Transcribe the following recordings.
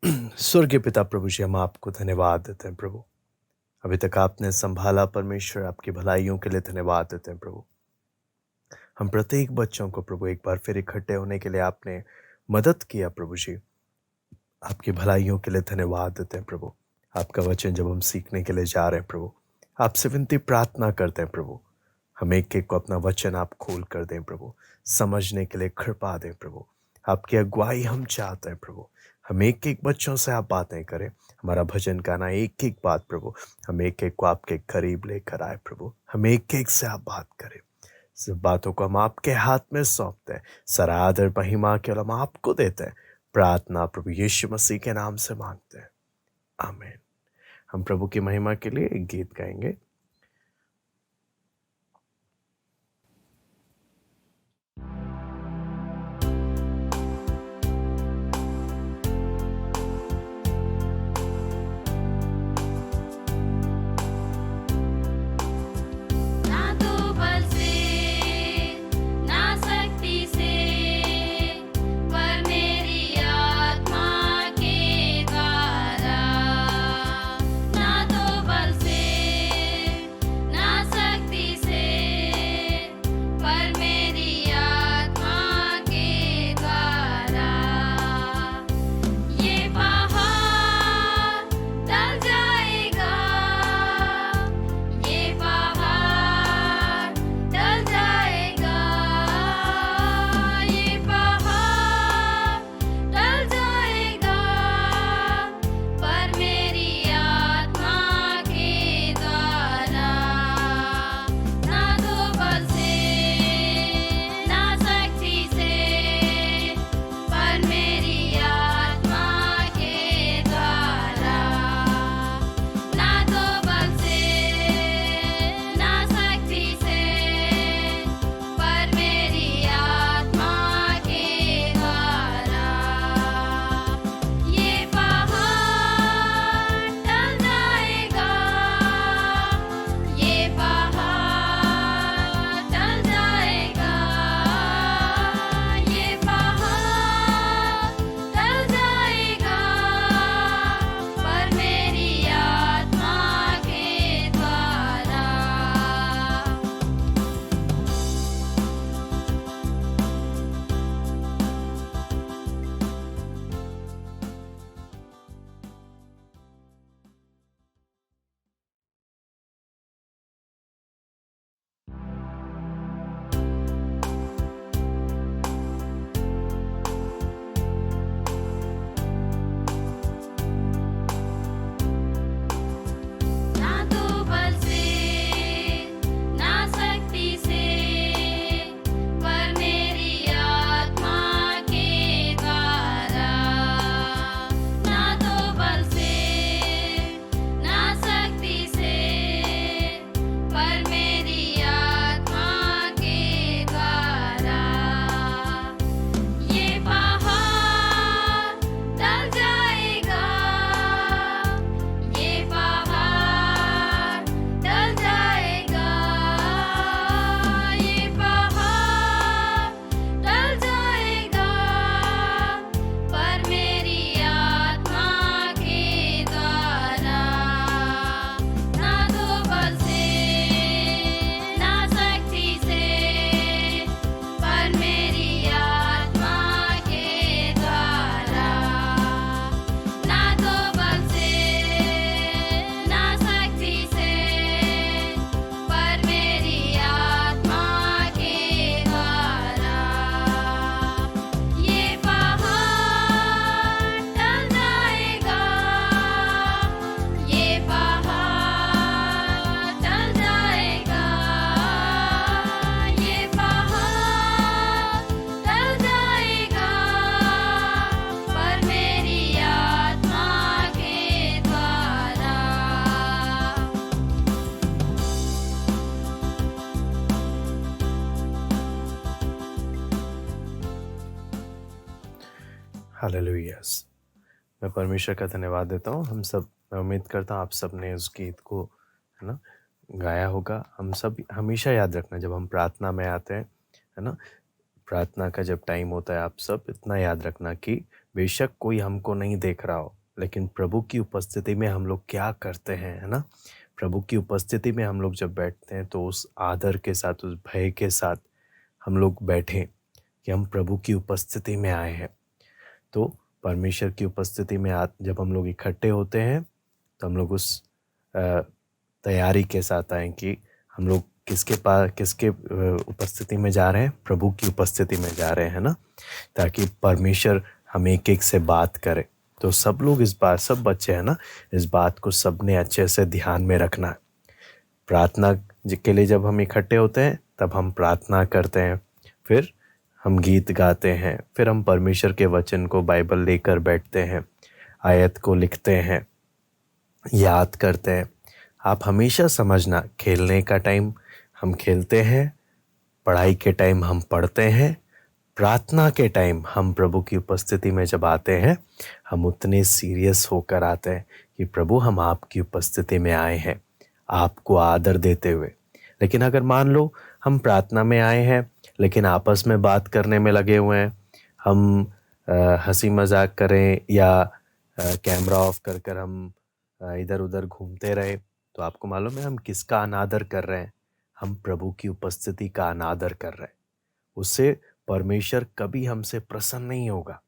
स्वर्गीय पिता प्रभु जी, हम आपको धन्यवाद देते हैं प्रभु। अभी तक आपने संभाला परमेश्वर, आपकी भलाइयों के लिए धन्यवाद देते हैं प्रभु। हम प्रत्येक बच्चों को प्रभु एक बार फिर इकट्ठे होने के लिए आपने मदद किया प्रभु जी। आपकी भलाइयों के लिए धन्यवाद देते हैं प्रभु। आपका वचन जब हम सीखने के लिए जा रहे हैं प्रभु, आपसे विनती प्रार्थना करते हैं प्रभु, हम एक एक को अपना वचन आप खोल कर दें प्रभु, समझने के लिए कृपा दें प्रभु। आपकी अगुवाई हम चाहते हैं प्रभु। हम एक एक बच्चों से आप बातें करें। हमारा भजन गाना एक एक बात प्रभु, हम एक एक को आपके करीब लेकर आए प्रभु। हम एक एक से आप बात करें। सब बातों को हम आपके हाथ में सौंपते हैं। सारा आदर महिमा केवल हम आपको देते हैं। प्रार्थना प्रभु यीशु मसीह के नाम से मांगते हैं, आमीन। हम प्रभु की महिमा के लिए एक गीत गाएंगे। ना तो बल से ना शक्ति से, पर मेरी आत्मा के द्वारा। ना तो बल से ना शक्ति से, पर मेरी आत्मा के द्वारा। ये पहाड़ टल जाएगा, ये पहाड़ टल जाएगा, ये पहाड़ टल जाएगा, पर मेरी आत्मा के द्वारा। ना तो बल से ना शक्ति से, पर मेरी आत्मा के द्वारा। ना तो बल से ना शक्ति से, पर मेरी आत्मा के द्वारा। ये पहाड़ टल जाएगा, ये पहाड़ टल जाएगा, ये पहाड़ टल जाएगा, पर मेरी आत्मा के द्वारा। ना तो बल से ना शक्ति से, पर मेरी आत्मा के द्वारा। ना तो बल से ना शक्ति से, पर मेरी आत्मा के द्वारा। ये पहाड़ टल जाएगा, ये पहाड़ टल जाएगा, ये पहाड़ टल जाएगा, पर मेरी आत्मा के द्वारा। ना तो बल से ना शक्ति से, पर मेरी आत्मा के द्वारा। ना तो बल से ना शक्ति से, पर मेरी आत्मा के द्वारा। ये पहाड़ टल जाएगा, ये पहाड़ टल जाएगा, ये पहाड़ टल जाएगा, पर मेरी आत्मा के द्वारा। हालेलुया। मैं परमेश्वर का धन्यवाद देता हूँ। मैं उम्मीद करता हूँ आप सब ने उस गीत को, है ना, गाया होगा। हम सब हमेशा याद रखना, जब हम प्रार्थना में आते हैं, है ना, प्रार्थना का जब टाइम होता है, आप सब इतना याद रखना कि बेशक कोई हमको नहीं देख रहा हो, लेकिन प्रभु की उपस्थिति में हम लोग क्या करते हैं, है ना। प्रभु की उपस्थिति में हम लोग जब बैठते हैं तो उस आदर के साथ, उस भय के साथ हम लोग बैठें कि हम प्रभु की उपस्थिति में आए हैं। तो परमेश्वर की उपस्थिति में जब हम लोग इकट्ठे होते हैं तो हम लोग उस तैयारी के साथ आए कि हम लोग किसके उपस्थिति में जा रहे हैं, प्रभु की उपस्थिति में जा रहे हैं ना, ताकि परमेश्वर हम एक एक से बात करे। तो सब लोग सब बच्चे हैं ना, इस बात को सबने अच्छे से ध्यान में रखना है। प्रार्थना के लिए जब हम इकट्ठे होते हैं तब हम प्रार्थना करते हैं, फिर हम गीत गाते हैं, फिर हम परमेश्वर के वचन को बाइबल लेकर बैठते हैं, आयत को लिखते हैं, याद करते हैं। आप हमेशा समझना, खेलने का टाइम हम खेलते हैं, पढ़ाई के टाइम हम पढ़ते हैं, प्रार्थना के टाइम हम प्रभु की उपस्थिति में जब आते हैं हम उतने सीरियस होकर आते हैं कि प्रभु हम आपकी उपस्थिति में आए हैं, आपको आदर देते हुए। लेकिन अगर मान लो हम प्रार्थना में आए हैं लेकिन आपस में बात करने में लगे हुए हैं, हम हंसी मजाक करें या कैमरा ऑफ कर हम इधर उधर घूमते रहे, तो आपको मालूम है हम किसका अनादर कर रहे हैं? हम प्रभु की उपस्थिति का अनादर कर रहे हैं। उससे परमेश्वर कभी हमसे प्रसन्न नहीं होगा,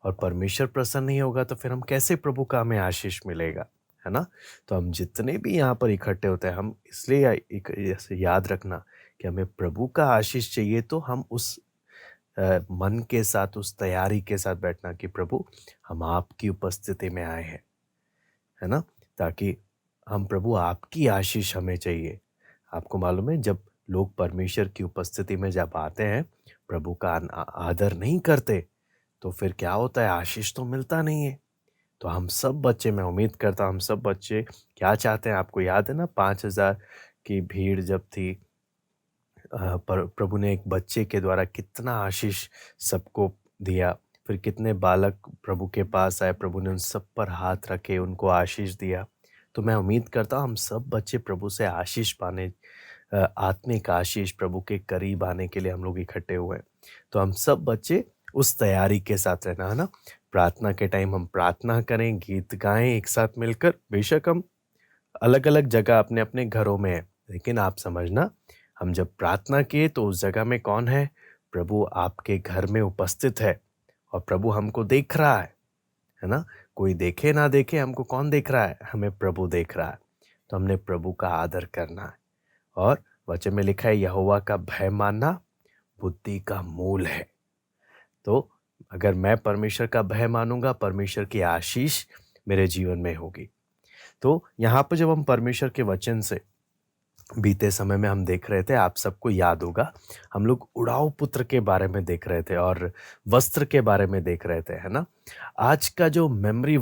और परमेश्वर प्रसन्न नहीं होगा तो फिर हम कैसे प्रभु का हमें आशीष मिलेगा, है ना। तो हम जितने भी यहाँ पर इकट्ठे होते हैं, हम इसलिए याद रखना कि हमें प्रभु का आशीष चाहिए, तो हम उस मन के साथ, उस तैयारी के साथ बैठना कि प्रभु हम आपकी उपस्थिति में आए हैं, है ना, ताकि हम प्रभु आपकी आशीष हमें चाहिए। आपको मालूम है जब लोग परमेश्वर की उपस्थिति में जब आते हैं, प्रभु का आदर नहीं करते, तो फिर क्या होता है, आशीष तो मिलता नहीं है। तो हम सब बच्चे, मैं उम्मीद करता हूँ हम सब बच्चे क्या चाहते हैं, आपको याद है ना 5,000 की भीड़ जब थी, पर प्रभु ने एक बच्चे के द्वारा कितना आशीष सबको दिया। फिर कितने बालक प्रभु के पास आए, प्रभु ने उन सब पर हाथ रखे, उनको आशीष दिया। तो मैं उम्मीद करता हूँ हम सब बच्चे प्रभु से आशीष पाने, आत्मिक आशीष, प्रभु के करीब आने के लिए हम लोग इकट्ठे हुए हैं। तो हम सब बच्चे उस तैयारी के साथ रहना, है ना। प्रार्थना के टाइम हम प्रार्थना करें, गीत गाएं एक साथ मिलकर। बेशक हम अलग अलग जगह अपने अपने घरों में हैं, लेकिन आप समझना, हम जब प्रार्थना किए तो उस जगह में कौन है? प्रभु आपके घर में उपस्थित है, और प्रभु हमको देख रहा है ना। कोई देखे ना देखे, हमको कौन देख रहा है? हमें प्रभु देख रहा है। तो हमने प्रभु का आदर करना है। और वचन में लिखा है, यहोवा का भय मानना बुद्धि का मूल है। तो अगर मैं परमेश्वर का भय मानूंगा, परमेश्वर की आशीष मेरे जीवन में होगी। तो यहाँ पर जब हम परमेश्वर के वचन से बीते समय में हम देख रहे थे, आप सबको याद होगा, हम लोग उड़ाऊ पुत्र के बारे में देख रहे थे और वस्त्र के बारे में देख रहे थे, है ना। आज जो मेमोरी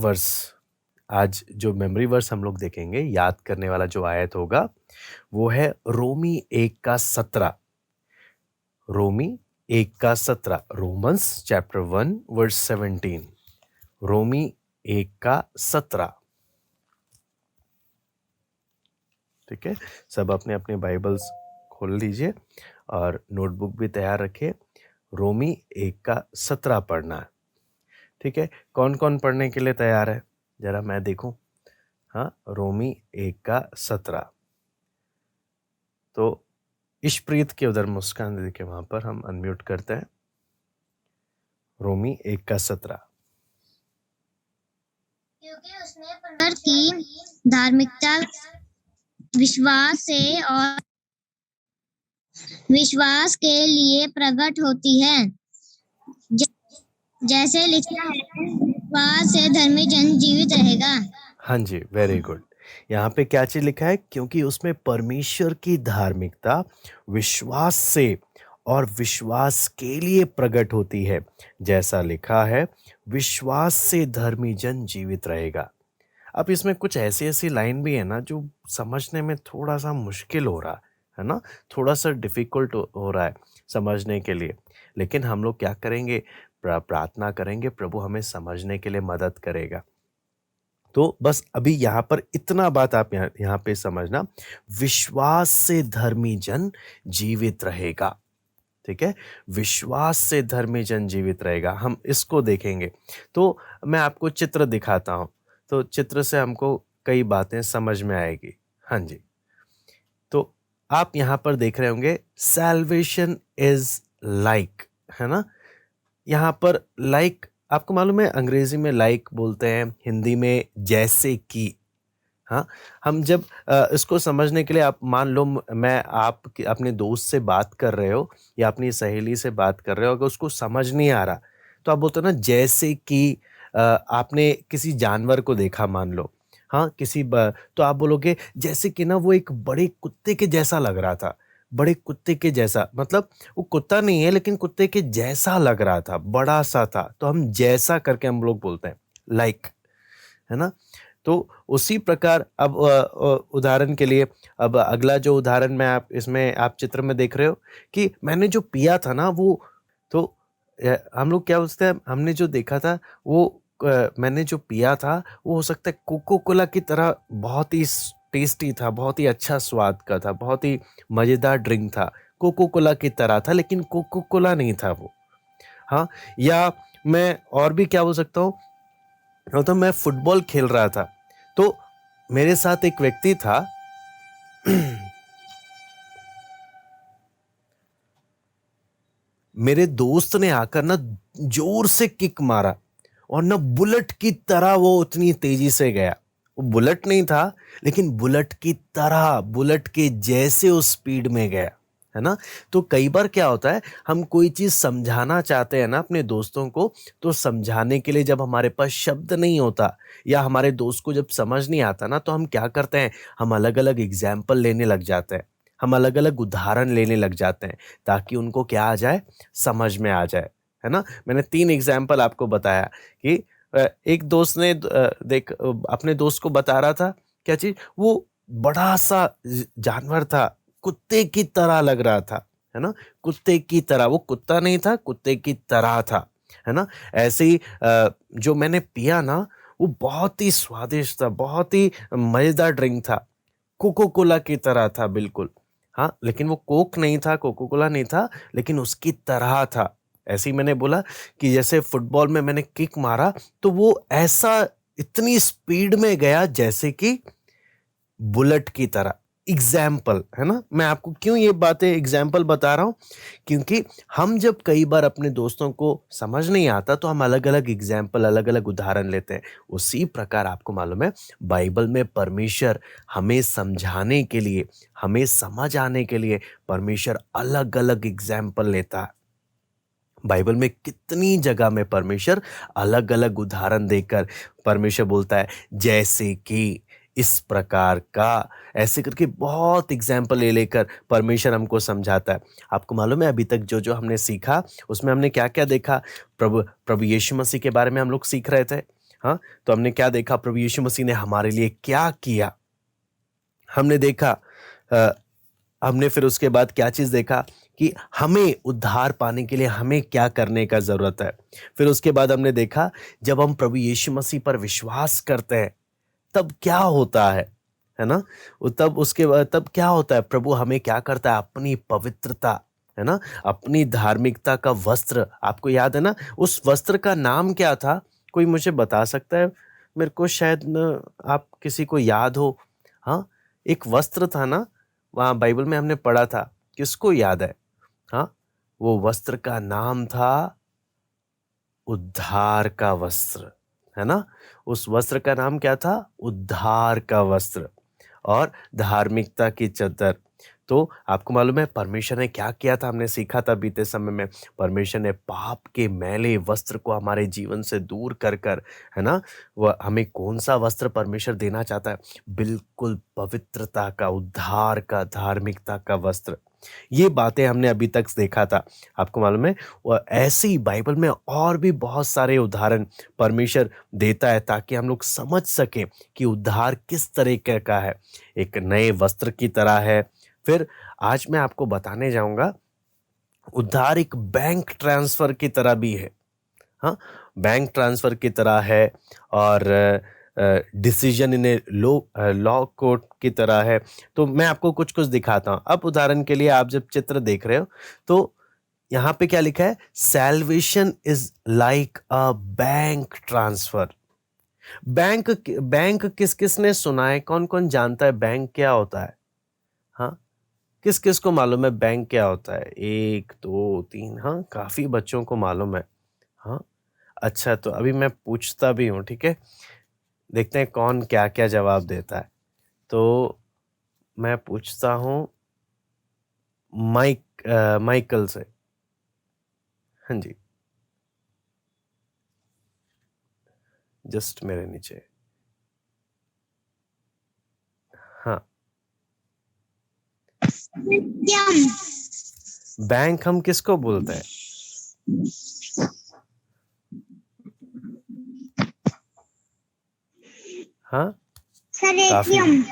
वर्स हम लोग देखेंगे, याद करने वाला जो आयत होगा वो है रोमी 1:17। रोमी 1:17, रोमन्स चैप्टर 1 वर्स 17। रोमी 1:17। ठीक है, सब अपने अपने बाइबल्स खोल लीजिए और नोटबुक भी तैयार रखिए। रोमी 1:17 पढ़ना है। ठीक है, कौन कौन पढ़ने के लिए तैयार है, जरा मैं देखूं। हाँ, रोमी 1:17। तो इशप्रीत के उधर मुस्कान दीदी के वहां पर हम अनम्यूट करते हैं। रोमी 1:17। क्योंकि उसमें परमेश्वर की धार्मिकता विश्वास के लिए प्रकट होती है, जैसे लिखा है, विश्वास से धर्मी जन जीवित रहेगा। हाँ जी, वेरी गुड। यहाँ पे क्या चीज लिखा है? क्योंकि उसमें परमेश्वर की धार्मिकता विश्वास से और विश्वास के लिए प्रकट होती है, जैसा लिखा है, विश्वास से धर्मी जन जीवित रहेगा। अब इसमें कुछ ऐसी लाइन भी है ना जो समझने में थोड़ा सा मुश्किल हो रहा है ना, थोड़ा सा डिफिकल्ट हो रहा है समझने के लिए। लेकिन हम लोग क्या करेंगे? प्रार्थना करेंगे, प्रभु हमें समझने के लिए मदद करेगा। तो बस अभी यहाँ पर इतना बात आप यहाँ पे समझना, विश्वास से धर्मी जन जीवित रहेगा। ठीक है, विश्वास से धर्मी जन जीवित रहेगा। हम इसको देखेंगे। तो मैं आपको चित्र दिखाता हूँ, तो चित्र से हमको कई बातें समझ में आएगी। हाँ जी, तो आप यहाँ पर देख रहे होंगे सैल्वेशन इज लाइक, है ना। यहाँ पर लाइक आपको मालूम है अंग्रेजी में लाइक बोलते हैं, हिंदी में जैसे कि। हाँ, हम जब इसको समझने के लिए आप मान लो मैं आप अपने दोस्त से बात कर रहे हो या अपनी सहेली से बात कर रहे हो, अगर उसको समझ नहीं आ रहा तो आप बोलते हो ना जैसे कि आपने किसी जानवर को देखा मान लो, हाँ तो आप बोलोगे जैसे कि ना वो एक बड़े कुत्ते के जैसा लग रहा था। बड़े कुत्ते के जैसा मतलब वो कुत्ता नहीं है लेकिन कुत्ते के जैसा लग रहा था, बड़ा सा था, तो हम जैसा करके हम लोग बोलते हैं लाइक, है ना। तो उसी प्रकार अब उदाहरण के लिए अब अगला जो उदाहरण मैं आप इसमें आप चित्र में देख रहे हो कि मैंने जो पिया था ना वो, तो हम लोग क्या बोलते हैं, हमने जो देखा था वो मैंने जो पिया था वो हो सकता है कोको कोला की तरह बहुत ही टेस्टी था, बहुत ही अच्छा स्वाद का था, बहुत ही मज़ेदार ड्रिंक था, कोको कोला की तरह था लेकिन कोको कोला नहीं था वो। हाँ, या मैं और भी क्या बोल सकता हूँ, तो मैं फुटबॉल खेल रहा था, तो मेरे साथ एक व्यक्ति था मेरे दोस्त ने आकर ना जोर से किक मारा और ना बुलेट की तरह वो उतनी तेजी से गया। वो बुलेट नहीं था लेकिन बुलेट की तरह, बुलेट के जैसे उस स्पीड में गया, है ना। तो कई बार क्या होता है, हम कोई चीज़ समझाना चाहते हैं ना अपने दोस्तों को, तो समझाने के लिए जब हमारे पास शब्द नहीं होता या हमारे दोस्त को जब समझ नहीं आता ना, तो हम क्या करते हैं, हम अलग अलग एग्जाम्पल लेने लग जाते हैं, हम अलग अलग उदाहरण लेने लग जाते हैं ताकि उनको क्या आ जाए, समझ में आ जाए, है ना। मैंने 3 एग्जाम्पल आपको बताया कि एक दोस्त ने अपने दोस्त को बता रहा था क्या चीज़, वो बड़ा सा जानवर था, कुत्ते की तरह लग रहा था, है ना, कुत्ते की तरह, वो कुत्ता नहीं था, कुत्ते की तरह था, है ना। ऐसे ही जो मैंने पिया ना वो बहुत ही स्वादिष्ट था, बहुत ही मज़ेदार ड्रिंक था, कोको कोला की तरह था बिल्कुल। हाँ, लेकिन वो कोक नहीं था, कोको कोला नहीं था, लेकिन उसकी तरह था। ऐसे ही मैंने बोला कि जैसे फुटबॉल में मैंने किक मारा तो वो ऐसा इतनी स्पीड में गया जैसे कि बुलेट की तरह। एग्जाम्पल, है ना। मैं आपको क्यों ये बातें एग्जाम्पल बता रहा हूँ, क्योंकि हम जब कई बार अपने दोस्तों को समझ नहीं आता तो हम अलग अलग एग्जाम्पल, अलग अलग उदाहरण लेते हैं। उसी प्रकार आपको मालूम है बाइबल में परमेश्वर हमें समझाने के लिए, हमें समझ आने के लिए परमेश्वर अलग अलग एग्जाम्पल लेता है। बाइबल में कितनी जगह में परमेश्वर अलग अलग उदाहरण देकर परमेश्वर बोलता है जैसे कि, इस प्रकार का, ऐसे करके बहुत एग्जाम्पल ले लेकर परमेश्वर हमको समझाता है। आपको मालूम है अभी तक जो जो हमने सीखा उसमें हमने क्या क्या देखा, प्रभु प्रभु यीशु मसीह के बारे में हम लोग सीख रहे थे। हाँ, तो हमने क्या देखा, प्रभु यीशु मसीह ने हमारे लिए क्या किया, हमने देखा। हमने फिर उसके बाद क्या चीज़ देखा कि हमें उद्धार पाने के लिए हमें क्या करने का ज़रूरत है। फिर उसके बाद हमने देखा जब हम प्रभु यीशु मसीह पर विश्वास करते हैं तब क्या होता है ना। तब उसके बाद तब क्या होता है, प्रभु हमें क्या करता है, अपनी पवित्रता, है ना, अपनी धार्मिकता का वस्त्र, आपको याद है ना उस वस्त्र का नाम क्या था, कोई मुझे बता सकता है, मेरे को शायद न, आप किसी को याद हो। हाँ, एक वस्त्र था ना, वहाँ बाइबल में हमने पढ़ा था, किसको याद है। हाँ, वो वस्त्र का नाम था उद्धार का वस्त्र, है ना। उस वस्त्र का नाम क्या था, उद्धार का वस्त्र और धार्मिकता की चद्दर। तो आपको मालूम है परमेश्वर ने क्या किया था, हमने सीखा था बीते समय में, परमेश्वर ने पाप के मैले वस्त्र को हमारे जीवन से दूर कर कर, है ना, वह हमें कौन सा वस्त्र परमेश्वर देना चाहता है, बिल्कुल पवित्रता का, उद्धार का, धार्मिकता का वस्त्र। ये बातें हमने अभी तक देखा था। आपको मालूम है वह ऐसे ही बाइबल में और भी बहुत सारे उदाहरण परमेश्वर देता है ताकि हम लोग समझ सकें कि उद्धार किस तरीके का है, एक नए वस्त्र की तरह है। फिर आज मैं आपको बताने जाऊंगा उद्धार एक बैंक ट्रांसफर की तरह भी है। हाँ, बैंक ट्रांसफर की तरह है और decision in a law court की तरह है। तो मैं आपको कुछ कुछ दिखाता हूँ। अब उदाहरण के लिए आप जब चित्र देख रहे हो तो यहाँ पे क्या लिखा है? Salvation is like a bank transfer. Bank किस किस ने सुना है? कौन कौन जानता है बैंक क्या होता है? हाँ, किस किस को मालूम है बैंक क्या होता है? 1 2 3, हाँ काफी बच्चों को मालूम है। हाँ, अच्छा तो अभी मैं पूछता भी हूँ, ठीक है, देखते हैं कौन क्या क्या जवाब देता है। तो मैं पूछता हूँ माइकल से। हाँ जी, जस्ट मेरे नीचे। हाँ, एटीएम। बैंक हम किसको बोलते हैं? हाँ, सर काफी एटीएम।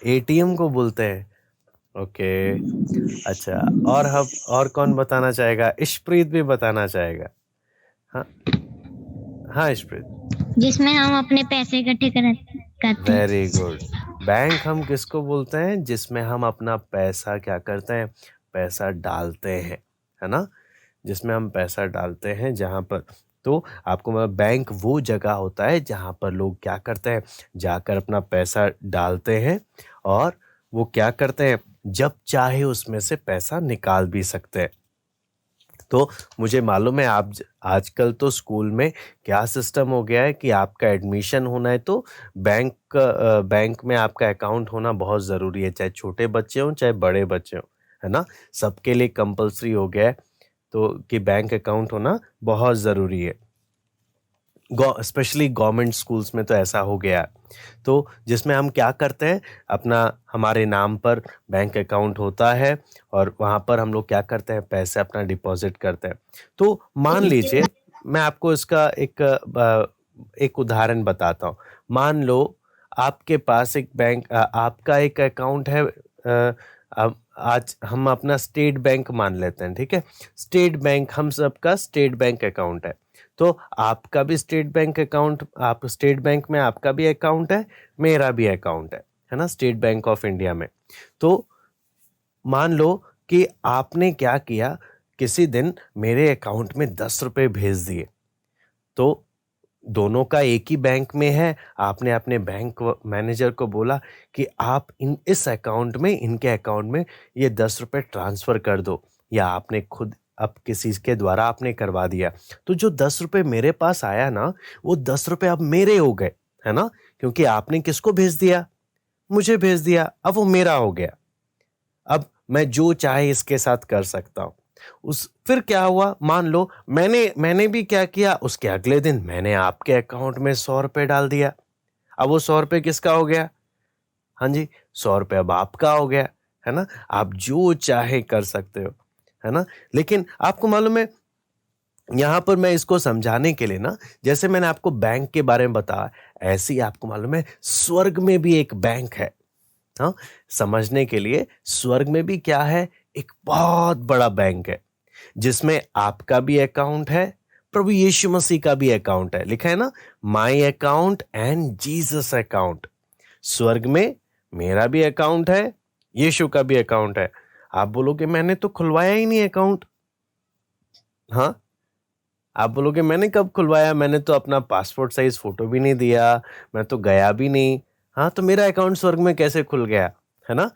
एटीएम को बोलते हैं। ओके, अच्छा, और कौन बताना चाहेगा? इशप्रीत भी बताना चाहेगा। हाँ हाँ इशप्रीत, जिसमें हम अपने पैसे इकट्ठे करते हैं। Very good. बैंक हम किसको बोलते हैं? जिसमें हम अपना पैसा क्या करते हैं? पैसा डालते हैं, है ना? जिसमें हम पैसा डालते हैं, जहाँ पर, तो आपको मतलब बैंक वो जगह होता है जहाँ पर लोग क्या करते हैं? जाकर अपना पैसा डालते हैं, और वो क्या करते हैं? जब चाहे उसमें से पैसा निकाल भी सकते हैं। तो मुझे मालूम है आप आजकल तो स्कूल में क्या सिस्टम हो गया है कि आपका एडमिशन होना है तो बैंक में आपका अकाउंट होना बहुत ज़रूरी है, चाहे छोटे बच्चे हों चाहे बड़े बच्चे हों, है ना? सबके लिए कंपलसरी हो गया है, तो कि बैंक अकाउंट होना बहुत ज़रूरी है। स्पेशली गवर्नमेंट स्कूल्स में तो ऐसा हो गया है। तो जिसमें हम क्या करते हैं? अपना हमारे नाम पर बैंक अकाउंट होता है, और वहाँ पर हम लोग क्या करते हैं? पैसे अपना डिपॉजिट करते हैं। तो मान लीजिए मैं आपको इसका एक उदाहरण बताता हूँ। मान लो आपके पास एक आपका एक अकाउंट है, अब आज हम अपना स्टेट बैंक मान लेते हैं, ठीक है? स्टेट बैंक, हम सबका स्टेट बैंक अकाउंट है। तो आपका भी स्टेट बैंक अकाउंट, आप स्टेट बैंक में आपका भी अकाउंट है, मेरा भी अकाउंट है ना, स्टेट बैंक ऑफ इंडिया में। तो मान लो कि आपने क्या किया, किसी दिन मेरे अकाउंट में 10 रुपए भेज दिए। तो दोनों का एक ही बैंक में है, आपने अपने बैंक मैनेजर को बोला कि आप इस अकाउंट में, इनके अकाउंट में ये 10 रुपए ट्रांसफर कर दो, या आपने खुद अब किसी के द्वारा आपने करवा दिया। तो जो 10 रुपए मेरे पास आया ना, वो 10 रुपए अब मेरे हो गए, है ना? क्योंकि आपने किसको भेज दिया? मुझे भेज दिया, अब वो मेरा हो गया। अब मैं जो चाहे इसके साथ कर सकता हूँ। फिर क्या हुआ? मान लो मैंने भी क्या किया, उसके अगले दिन मैंने आपके अकाउंट में 100 रुपए डाल दिया। अब वो 100 रुपए किसका हो गया? हाँ जी, 100 रुपए अब आपका हो गया, है ना? आप जो चाहे कर सकते हो, है ना? लेकिन आपको मालूम है, यहाँ पर मैं इसको समझाने के लिए ना, जैसे मैंने आपको बैंक के बारे में बताया, ऐसे ही आपको मालूम है स्वर्ग में भी एक बैंक है। हाँ, समझने के लिए, स्वर्ग में भी क्या है? एक बहुत बड़ा बैंक है, जिसमें आपका भी अकाउंट है, प्रभु यीशु मसीह का भी अकाउंट है। लिखा है ना, my account and Jesus account. स्वर्ग में मेरा भी अकाउंट है, यीशु का भी अकाउंट है। आप बोलोगे मैंने तो खुलवाया ही नहीं अकाउंट। हाँ, आप बोलोगे मैंने कब खुलवाया? मैंने तो अपना पासपोर्ट साइज फोटो भी नहीं दिया, मैं तो गया भी नहीं। हाँ, तो मेरा अकाउंट स्वर्ग में कैसे खुल गया? है ना?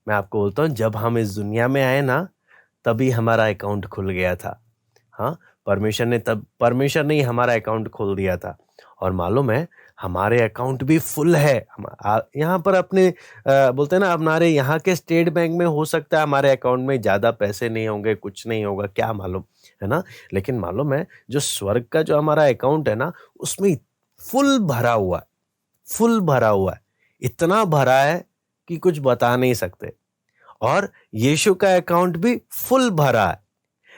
मैं आपको बोलता हूँ, जब हम इस दुनिया में आए ना, तभी हमारा अकाउंट खुल गया था। हाँ, परमेश्वर ने ही हमारा अकाउंट खोल दिया था। और मालूम है, हमारे अकाउंट भी फुल है। यहाँ पर अपने बोलते हैं ना, हमारे यहाँ के स्टेट बैंक में हो सकता है हमारे अकाउंट में ज़्यादा पैसे नहीं होंगे, कुछ नहीं होगा, क्या मालूम, है ना? लेकिन मालूम है, जो स्वर्ग का जो हमारा अकाउंट है ना, उसमें फुल भरा हुआ है, फुल भरा हुआ है। इतना भरा है कि कुछ बता नहीं सकते। और यीशु का अकाउंट भी फुल भरा है।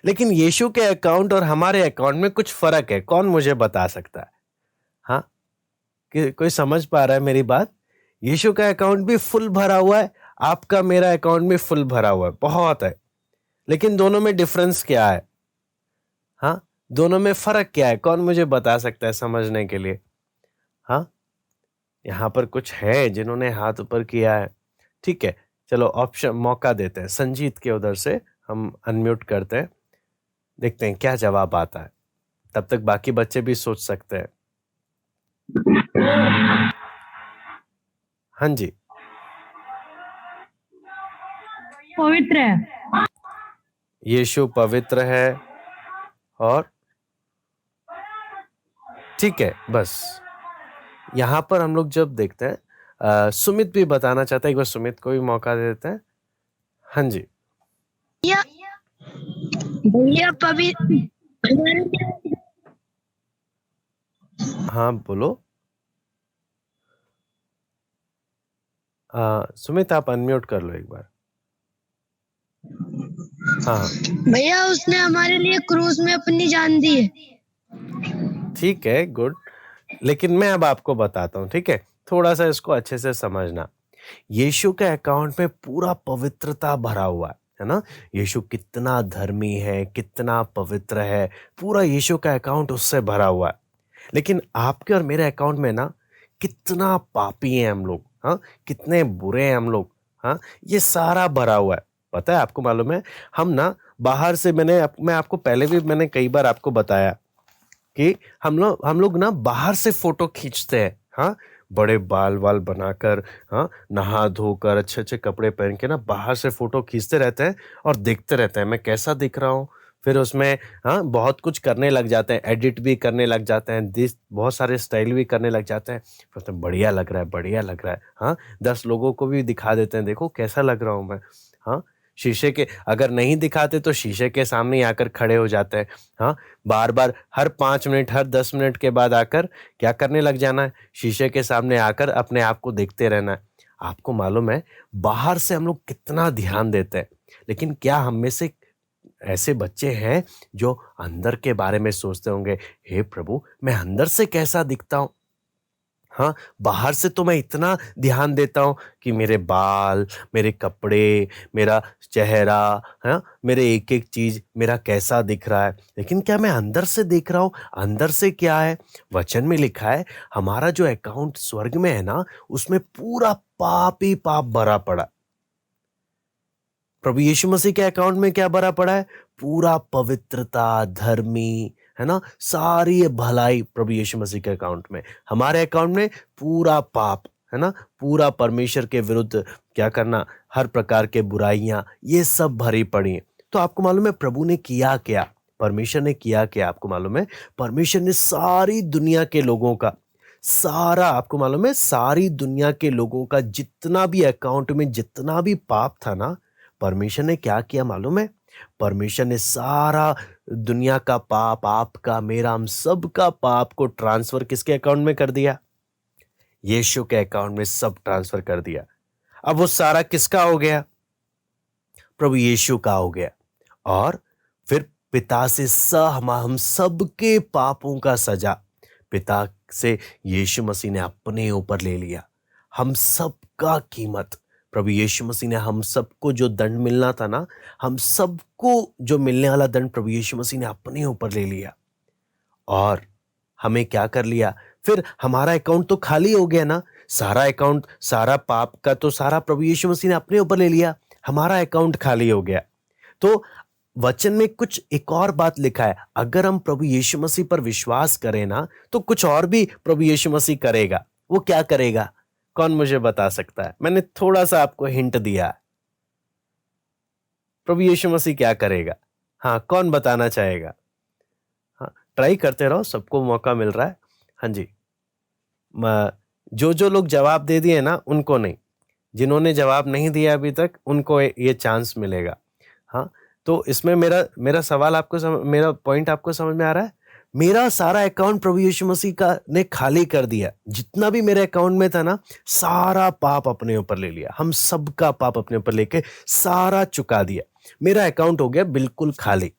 लेकिन यीशु के अकाउंट और हमारे अकाउंट में कुछ फर्क है। कौन मुझे बता सकता है? हाँ, कोई समझ पा रहा है मेरी बात? यीशु का अकाउंट भी फुल भरा हुआ है, आपका मेरा अकाउंट भी फुल भरा हुआ है, बहुत है। लेकिन दोनों में डिफरेंस क्या है? हाँ, दोनों में फर्क क्या है? कौन मुझे बता सकता है समझने के लिए? हाँ, यहाँ पर कुछ है जिन्होंने हाथ ऊपर किया है। ठीक है, चलो ऑप्शन मौका देते हैं। संजीत के उधर से हम अनम्यूट करते हैं। देखते हैं क्या जवाब आता है। तब तक बाकी बच्चे भी सोच सकते हैं। हाँ जी, पवित्र है। यीशु पवित्र है। और ठीक है, बस यहाँ पर हम लोग जब देखते हैं, सुमित भी बताना चाहता है। एक बार सुमित को भी मौका दे देते हैं। हाँ जी, भैया पवित्र हाँ बोलो। सुमित आप अनम्यूट कर लो एक बार। हाँ भैया उसने हमारे लिए क्रूस में अपनी जान दी है। ठीक है, गुड। लेकिन मैं अब आपको बताता हूँ, ठीक है? थोड़ा सा इसको अच्छे से समझना। यीशु के अकाउंट में पूरा पवित्रता भरा हुआ है ना। यीशु कितना धर्मी है, कितना पवित्र है, पूरा यीशु का अकाउंट उससे भरा हुआ है। लेकिन आपके और मेरे अकाउंट में ना कितना पापी हैं हम लोग, हाँ, कितने बुरे हैं हम लोग, हाँ, ये सारा भरा हुआ है। पता है, आपको मालूम है, हम ना बाहर से मैं आपको पहले भी मैंने कई बार आपको बताया कि हम लोग ना बाहर से फोटो खींचते हैं, हाँ, बड़े बाल वाल बनाकर, हाँ, नहा धोकर अच्छे अच्छे कपड़े पहन के ना बाहर से फोटो खींचते रहते हैं और देखते रहते हैं मैं कैसा दिख रहा हूँ। फिर उसमें हाँ बहुत कुछ करने लग जाते हैं, एडिट भी करने लग जाते हैं, बहुत सारे स्टाइल भी करने लग जाते हैं। फिर तो बढ़िया लग रहा है, बढ़िया लग रहा है, हाँ, 10 लोगों को भी दिखा देते हैं, देखो कैसा लग रहा हूँ मैं, हाँ। शीशे के अगर नहीं दिखाते तो शीशे के सामने ही आकर खड़े हो जाते हैं, हाँ, बार बार हर 5 मिनट हर 10 मिनट के बाद आकर क्या करने लग जाना है, शीशे के सामने आकर अपने आप को देखते रहना है। आपको मालूम है बाहर से हम लोग कितना ध्यान देते हैं, लेकिन क्या हम में से ऐसे बच्चे हैं जो अंदर के बारे में सोचते होंगे, हे प्रभु मैं अंदर से कैसा दिखता हूँ। हाँ, बाहर से तो मैं इतना ध्यान देता हूँ कि मेरे बाल, मेरे कपड़े, मेरा चेहरा, हाँ, मेरे एक एक चीज मेरा कैसा दिख रहा है, लेकिन क्या मैं अंदर से देख रहा हूँ? अंदर से क्या है? वचन में लिखा है हमारा जो अकाउंट स्वर्ग में है ना, उसमें पूरा पाप ही पाप भरा पड़ा। प्रभु यीशु मसीह के अकाउंट में क्या भरा पड़ा है? पूरा पवित्रता, धर्मी, है ना, सारी ये भलाई प्रभु यीशु मसीह के अकाउंट में। हमारे अकाउंट में पूरा पाप, है ना, पूरा परमेश्वर के विरुद्ध क्या करना, हर प्रकार के बुराइयां, ये सब भरी पड़ी हैं। तो आपको मालूम है प्रभु ने किया क्या, परमेश्वर ने किया क्या? आपको मालूम है परमेश्वर ने सारी दुनिया के लोगों का, सारा, आपको मालूम है सारी दुनिया के लोगों का जितना भी अकाउंट में जितना भी पाप था ना, परमेश्वर ने क्या किया मालूम है? परमेश्वर ने सारा दुनिया का पाप, आपका मेरा, हम सब का पाप को ट्रांसफर किसके अकाउंट में कर दिया? यीशु के अकाउंट में सब ट्रांसफर कर दिया। अब वो सारा किसका हो गया? प्रभु यीशु का हो गया। और फिर पिता से हम सबके पापों का सजा पिता से यीशु मसीह ने अपने ऊपर ले लिया। हम सबका कीमत प्रभु यीशु मसीह ने, हम सबको जो दंड मिलना था ना, हम सबको जो मिलने वाला दंड प्रभु यीशु मसीह ने अपने ऊपर ले लिया। और हमें क्या कर लिया? फिर हमारा अकाउंट तो खाली हो गया ना, सारा अकाउंट, सारा पाप का तो सारा प्रभु यीशु मसीह ने अपने ऊपर ले लिया, हमारा अकाउंट खाली हो गया। तो वचन में कुछ एक और बात लिखा है, अगर हम प्रभु यीशु मसीह पर विश्वास करें ना, तो कुछ और भी प्रभु यीशु मसीह करेगा। वो क्या करेगा? कौन मुझे बता सकता है? मैंने थोड़ा सा आपको हिंट दिया। प्रभु यीशु मसीह क्या करेगा? हाँ, कौन बताना चाहेगा? हाँ, ट्राई करते रहो, सबको मौका मिल रहा है। हाँ जी, जो लोग जवाब दे दिए ना उनको नहीं, जिन्होंने जवाब नहीं दिया अभी तक उनको ये चांस मिलेगा। हाँ, तो इसमें मेरा सवाल आपको मेरा पॉइंट आपको समझ में आ रहा है? मेरा सारा अकाउंट प्रभु यीशु मसीह का ने खाली कर दिया। जितना भी मेरे अकाउंट में था ना, सारा पाप अपने ऊपर ले लिया। हम सबका पाप अपने ऊपर लेके सारा चुका दिया। मेरा अकाउंट हो गया बिल्कुल खाली।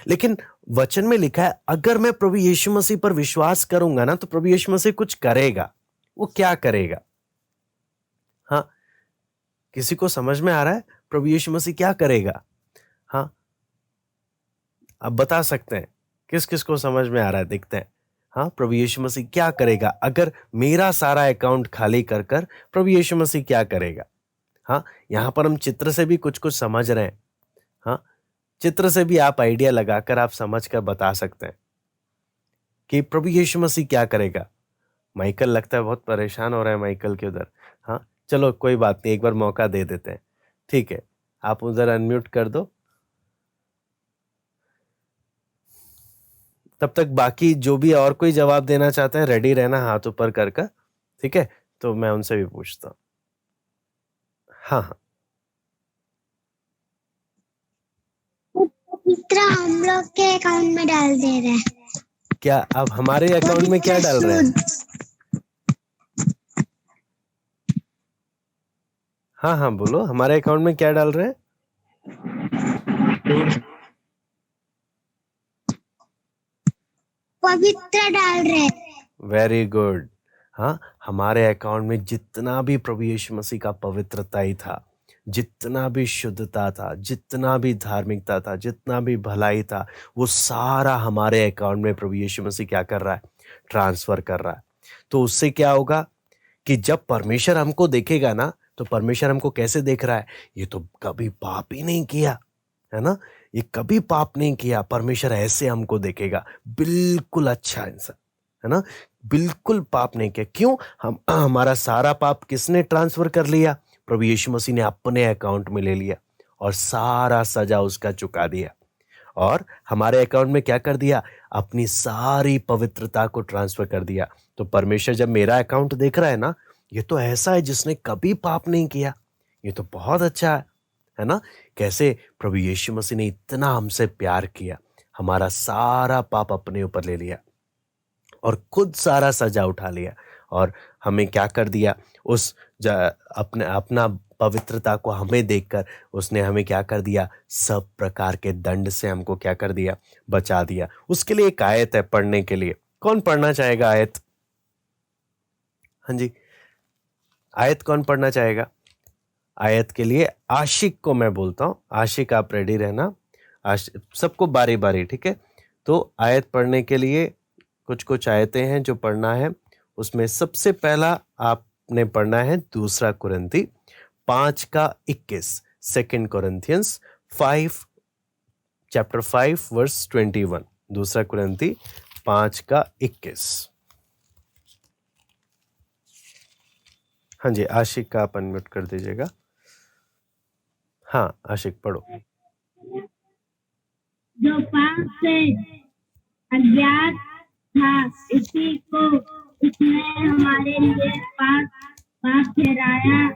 लेकिन वचन में लिखा है अगर मैं प्रभु यीशु मसीह पर विश्वास करूंगा ना, तो प्रभु यीशु मसीह कुछ करेगा। वो क्या करेगा? हाँ, किसी को समझ में आ रहा है प्रभु यीशु मसीह क्या करेगा? हाँ, आप बता सकते हैं, किस किस को समझ में आ रहा है? देखते हैं। हाँ, प्रभु यीशु मसीह क्या करेगा अगर मेरा सारा अकाउंट खाली कर प्रभु यीशु मसीह क्या करेगा? हाँ, यहाँ पर हम चित्र से भी कुछ कुछ समझ रहे हैं। हाँ, चित्र से भी आप आइडिया लगाकर आप समझकर बता सकते हैं कि प्रभु यीशु मसीह क्या करेगा। माइकल लगता है बहुत परेशान हो रहा है माइकल के उधर। हाँ चलो कोई बात नहीं, एक बार मौका दे देते हैं। ठीक है, आप उधर अनम्यूट कर दो। तब तक बाकी जो भी और कोई जवाब देना चाहते हैं रेडी रहना हाथ ऊपर कर। ठीक है, तो मैं उनसे भी पूछता हूँ। हाँ हाँ, पवित्र हम लोग के अकाउंट में डाल दे रहे हैं। क्या आप हमारे अकाउंट में क्या डाल रहे हैं? हाँ हाँ बोलो, हमारे अकाउंट में क्या डाल रहे हैं? पवित्र डाल रहे हैं। Very good. हाँ, हमारे अकाउंट में जितना भी प्रभु यीशु मसीह का पवित्रता ही था, जितना भी शुद्धता था, जितना भी धार्मिकता था, जितना भी भलाई था, वो सारा हमारे अकाउंट में प्रभु यीशु मसीह क्या कर रहा है? ट्रांसफर कर रहा है। तो उससे क्या होगा कि जब परमेश्वर हमको देखेगा ना, तो परमेश्वर हमको कैसे देख रहा है? ये तो कभी पाप ही नहीं किया, है ना, ये कभी पाप नहीं किया। परमेश्वर ऐसे हमको देखेगा, बिल्कुल अच्छा इंसान, है ना, बिल्कुल पाप नहीं किया। क्यों? हमारा सारा पाप किसने ट्रांसफर कर लिया? प्रभु यीशु मसीह ने अपने अकाउंट में ले लिया और सारा सजा उसका चुका दिया। और हमारे अकाउंट में क्या कर दिया? अपनी सारी पवित्रता को ट्रांसफर कर दिया। तो परमेश्वर जब मेरा अकाउंट देख रहा है ना, ये तो ऐसा है जिसने कभी पाप नहीं किया, ये तो बहुत अच्छा है ना। कैसे प्रभु यीशु मसीह ने इतना हमसे प्यार किया, हमारा सारा पाप अपने ऊपर ले लिया और खुद सारा सजा उठा लिया, और हमें क्या कर दिया? अपना पवित्रता को हमें देखकर उसने हमें क्या कर दिया? सब प्रकार के दंड से हमको क्या कर दिया? बचा दिया। उसके लिए एक आयत है पढ़ने के लिए। कौन पढ़ना चाहेगा आयत? हाँ जी, आयत कौन पढ़ना चाहेगा? आयत के लिए आशिक को मैं बोलता हूँ। आशिक आप रेडी रहना, सबको बारी बारी, ठीक है। तो आयत पढ़ने के लिए कुछ आयतें हैं जो पढ़ना है। उसमें सबसे पहला आपने पढ़ना है 2 कुरिन्थी 5:21, 2 Corinthians 5 chapter 5 verse 21, 2 कुरिन्थी 5:21। हाँ जी, आशिक का आप अनम्यूट कर दीजिएगा। हाँ आशिक पढ़ो। जो पाप से अज्ञात था, इसी को उसने हमारे लिए पाप ठहराया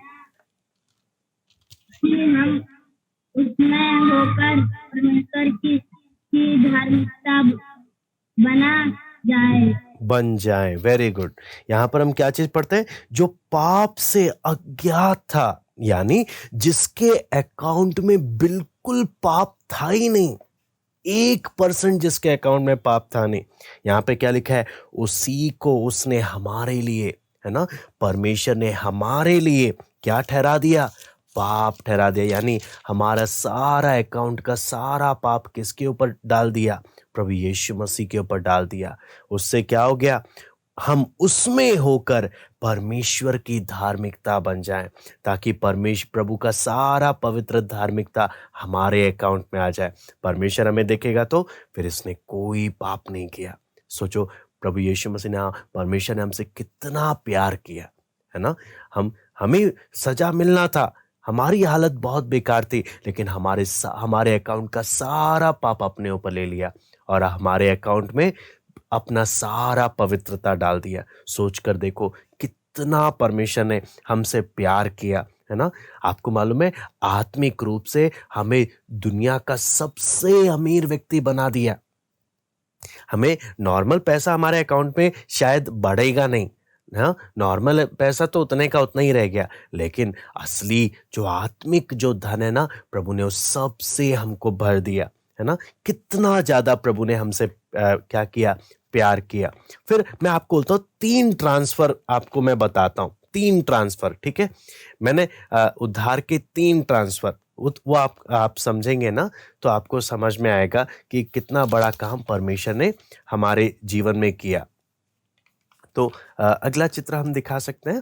कि हम उसमें होकर परमेश्वर की धार्मिकता बन जाए। Very good. यहाँ पर हम क्या चीज पढ़ते हैं? जो पाप से अज्ञात था, यानी जिसके अकाउंट में बिल्कुल पाप था ही नहीं, 1% जिसके अकाउंट में पाप था नहीं। यहाँ पे क्या लिखा है? उसी को उसने हमारे लिए, है ना, परमेश्वर ने हमारे लिए क्या ठहरा दिया? पाप ठहरा दिया। यानी हमारा सारा अकाउंट का सारा पाप किसके ऊपर डाल दिया? प्रभु यीशु मसीह के ऊपर डाल दिया। उससे क्या हो गया? हम उसमें होकर परमेश्वर की धार्मिकता बन जाएं, ताकि प्रभु का सारा पवित्र धार्मिकता हमारे अकाउंट में आ जाए। परमेश्वर हमें देखेगा तो फिर इसने कोई पाप नहीं किया। सोचो, प्रभु यीशु मसीह ने, परमेश्वर ने हमसे कितना प्यार किया, है ना। हमें सजा मिलना था, हमारी हालत बहुत बेकार थी, लेकिन हमारे अकाउंट का सारा पाप अपने ऊपर ले लिया और हमारे अकाउंट में अपना सारा पवित्रता डाल दिया। सोच कर देखो कितना परमेश्वर ने हमसे प्यार किया, है ना। आपको मालूम है, आत्मिक रूप से हमें दुनिया का सबसे अमीर व्यक्ति बना दिया। हमें नॉर्मल पैसा हमारे अकाउंट में शायद बढ़ेगा नहीं, हाँ, नॉर्मल पैसा तो उतने का उतना ही रह गया, लेकिन असली जो आत्मिक जो धन है ना, प्रभु ने उस सब से हमको भर दिया, है ना। कितना ज्यादा प्रभु ने हमसे क्या किया? प्यार किया। फिर मैं आपको बोलता हूँ 3 ट्रांसफर आपको मैं बताता हूँ। 3 ट्रांसफर, ठीक है। मैंने उद्धार के 3 ट्रांसफर, वो आप समझेंगे ना, तो आपको समझ में आएगा कि कितना बड़ा काम परमेश्वर ने हमारे जीवन में किया। तो अगला चित्र हम दिखा सकते हैं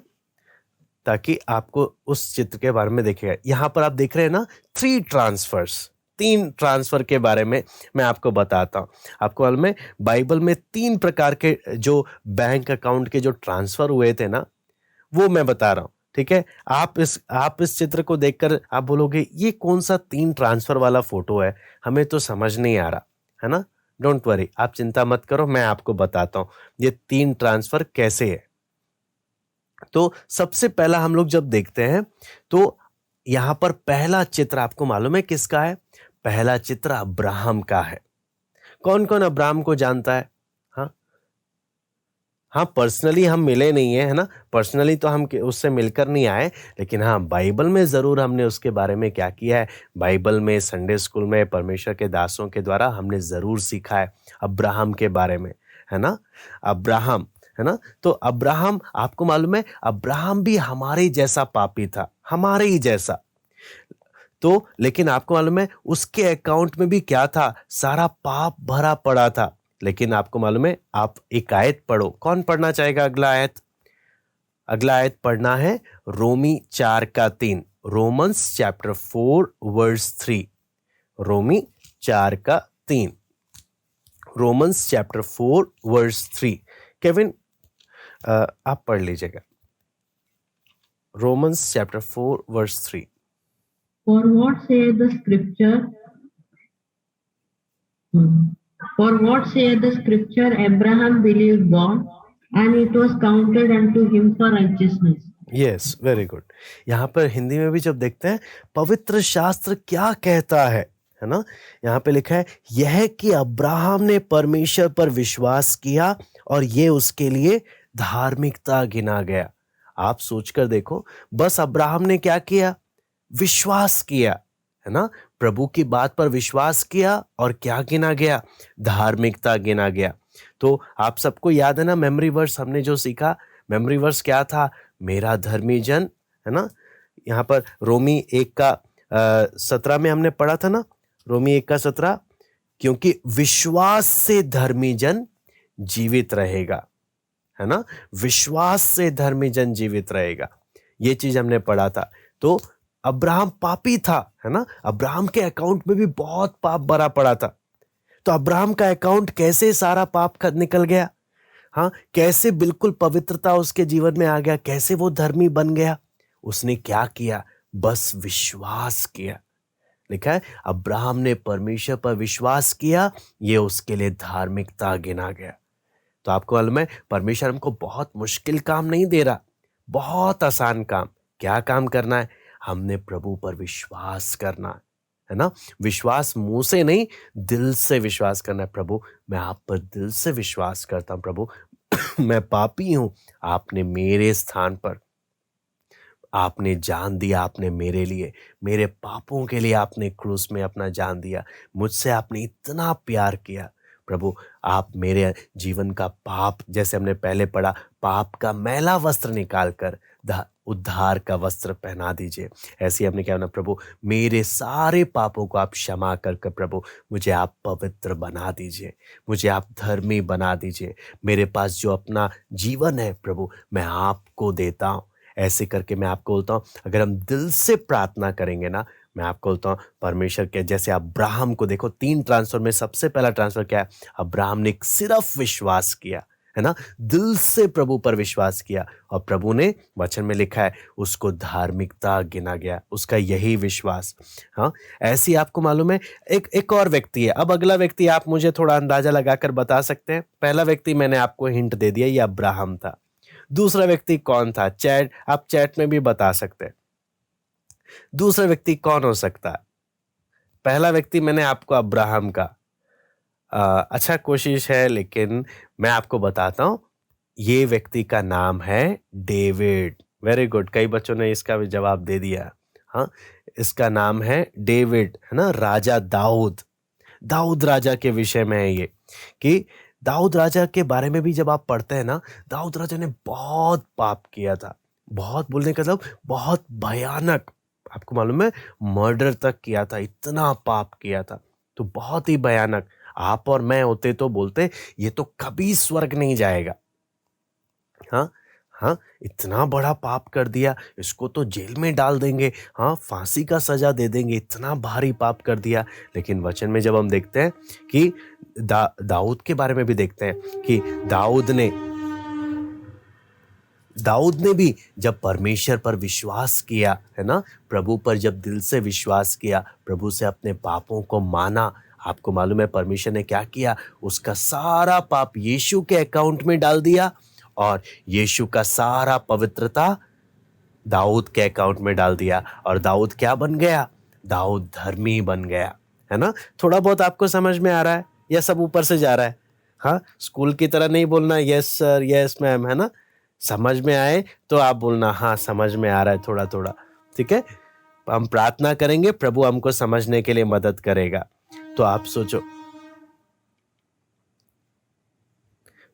ताकि आपको उस चित्र के बारे में देखेगा। यहाँ पर आप देख रहे हैं ना 3 ट्रांसफर्स, 3 ट्रांसफ़र के बारे में मैं आपको बताता हूँ। आपको मालूम है बाइबल में 3 प्रकार के जो बैंक अकाउंट के जो ट्रांसफ़र हुए थे ना, वो मैं बता रहा हूँ, ठीक है? आप इस चित्र को देखकर आप बोलोगे ये कौन-सा 3 ट्रांसफ़र वाला फ़ोटो है? हमें तो समझ नहीं आ रहा, है ना? डोंट वरी, आप चिंता मत करो, मैं आपको बताता हूँ ये 3 ट्रांसफ़र कैसे है। तो सबसे पहला हम लोग जब देखते हैं तो यहाँ पर पहला चित्र आपको मालूम है किसका है? पहला चित्र अब्राहम का है। कौन-कौन अब्राहम को जानता है? हाँ? हाँ, पर्सनली हम मिले नहीं हैं, है ना? पर्सनली तो हम उससे मिलकर नहीं आए, लेकिन हाँ, बाइबल में ज़रूर हमने उसके बारे में क्या किया है, बाइबल में, संडे स्कूल में, परमेश्वर के दासों के द्वारा हमने ज़रूर सीखा है अब्राहम के बारे में, है ना? अब्राहम, है ना? तो अब्राहम, आपको मालूम है, अब्राहम भी हमारे जैसा पापी था, हमारे ही जैसा। तो लेकिन आपको मालूम है, उसके अकाउंट में भी क्या था? सारा पाप भरा पड़ा था। लेकिन आपको मालूम है, आप एक आयत पढ़ो। कौन पढ़ना चाहेगा अगला आयत? अगला आयत पढ़ना है रोमी 4 का 3, रोमन्स चैप्टर 4 वर्स 3, रोमी 4 का 3, रोमन्स चैप्टर 4 वर्स 3। केविन आप पढ़ लीजिएगा, Romans chapter 4 verse 3। For what saith the scripture? For what saith the scripture? Abraham believed God, and it was counted unto him for righteousness. Yes, very good. यहाँ पर हिंदी में भी जब देखते हैं पवित्र शास्त्र क्या कहता है ना? यहाँ पे लिखा है यह कि अब्राहम ने परमेश्वर पर विश्वास किया और ये उसके लिए धार्मिकता गिना गया। आप सोचकर देखो, बस अब्राहम ने क्या किया? विश्वास किया, है ना? प्रभु की बात पर विश्वास किया और क्या गिना गया? धार्मिकता गिना गया। तो आप सबको याद है ना मेमोरी वर्स हमने जो सीखा? मेमोरी वर्स क्या था? मेरा धर्मी जन, है ना? यहाँ पर रोमी 1 का 17 में हमने पढ़ा था ना, रोमी 1 का 17, क्योंकि विश्वास से धर्मी जन जीवित रहेगा, है ना? विश्वास से धर्मी जन जीवित रहेगा, ये चीज हमने पढ़ा था। तो अब्राहम पापी था, है ना? अब्राहम के अकाउंट में भी बहुत पाप भरा पड़ा था। तो अब्राहम का अकाउंट कैसे सारा पाप निकल गया? हाँ, कैसे बिल्कुल पवित्रता उसके जीवन में आ गया? कैसे वो धर्मी बन गया? उसने क्या किया? बस विश्वास किया। लिखा है अब्राहम ने परमेश्वर पर विश्वास किया, ये उसके लिए धार्मिकता गिना गया। तो आपको मालूम है, परमेश्वर हमको बहुत मुश्किल काम नहीं दे रहा, बहुत आसान काम। क्या काम करना है? हमने प्रभु पर विश्वास करना है ना? विश्वास मुंह से नहीं, दिल से विश्वास करना है। प्रभु, मैं आप पर दिल से विश्वास करता हूं। प्रभु, मैं पापी हूं, आपने मेरे स्थान पर आपने जान दिया, आपने मेरे लिए, मेरे पापों के लिए आपने क्रूस में अपना जान दिया। मुझसे आपने इतना प्यार किया। प्रभु, आप मेरे जीवन का पाप, जैसे हमने पहले पढ़ा, पाप का मैला वस्त्र निकाल कर उद्धार का वस्त्र पहना दीजिए। ऐसे हमने क्या ना, प्रभु मेरे सारे पापों को आप क्षमा कर प्रभु मुझे आप पवित्र बना दीजिए, मुझे आप धर्मी बना दीजिए। मेरे पास जो अपना जीवन है प्रभु, मैं आपको देता हूँ। ऐसे करके मैं आपको बोलता हूँ, अगर हम दिल से प्रार्थना करेंगे ना, मैं आपको बोलता हूँ परमेश्वर के, जैसे अब्राहम को देखो, 3 ट्रांसफर में सबसे पहला ट्रांसफर क्या है? अब्राहम ने सिर्फ विश्वास किया, है ना? दिल से प्रभु पर विश्वास किया और प्रभु ने, वचन में लिखा है, उसको धार्मिकता गिना गया, उसका यही विश्वास। हाँ, ऐसी आपको मालूम है एक और व्यक्ति है। अब अगला व्यक्ति आप मुझे थोड़ा अंदाजा लगाकर बता सकते हैं? पहला व्यक्ति मैंने आपको हिंट दे दिया, ये अब्राहम था। दूसरा व्यक्ति कौन था? आप चैट में भी बता सकते हैं। दूसरा व्यक्ति कौन हो सकता है? पहला व्यक्ति मैंने आपको अब्राहम का, अच्छा कोशिश है, लेकिन मैं आपको बताता हूं, ये व्यक्ति का नाम है डेविड। वेरी गुड, कई बच्चों ने इसका भी जवाब दे दिया। हाँ, इसका नाम है डेविड, है ना? राजा दाऊद राजा के विषय में है ये, कि दाऊद राजा के बारे में भी जब आप पढ़ते हैं ना, दाऊद राजा ने बहुत पाप किया था। बहुत बोलने का मतलब बहुत भयानक, आपको मालूम है, मर्डर तक किया था, इतना पाप किया था, तो बहुत ही भयानक। आप और मैं होते तो बोलते ये तो कभी स्वर्ग नहीं जाएगा। हाँ हाँ, इतना बड़ा पाप कर दिया, इसको तो जेल में डाल देंगे, हाँ, फांसी का सजा दे देंगे, इतना भारी पाप कर दिया। लेकिन वचन में जब हम देखते हैं कि दाऊद के बारे में भी देखते हैं कि दाऊद ने भी जब परमेश्वर पर विश्वास किया, है ना, प्रभु पर जब दिल से विश्वास किया, प्रभु से अपने पापों को माना, आपको मालूम है परमेश्वर ने क्या किया, उसका सारा पाप यीशु के अकाउंट में डाल दिया और यीशु का सारा पवित्रता दाऊद के अकाउंट में डाल दिया और दाऊद क्या बन गया? दाऊद धर्मी बन गया, है ना। थोड़ा बहुत आपको समझ में आ रहा है या सब ऊपर से जा रहा है? हाँ, स्कूल की तरह नहीं बोलना यस सर यस मैम, है ना। समझ में आए तो आप बोलना हाँ समझ में आ रहा है थोड़ा थोड़ा, ठीक है। हम प्रार्थना करेंगे, प्रभु हमको समझने के लिए मदद करेगा। तो आप सोचो,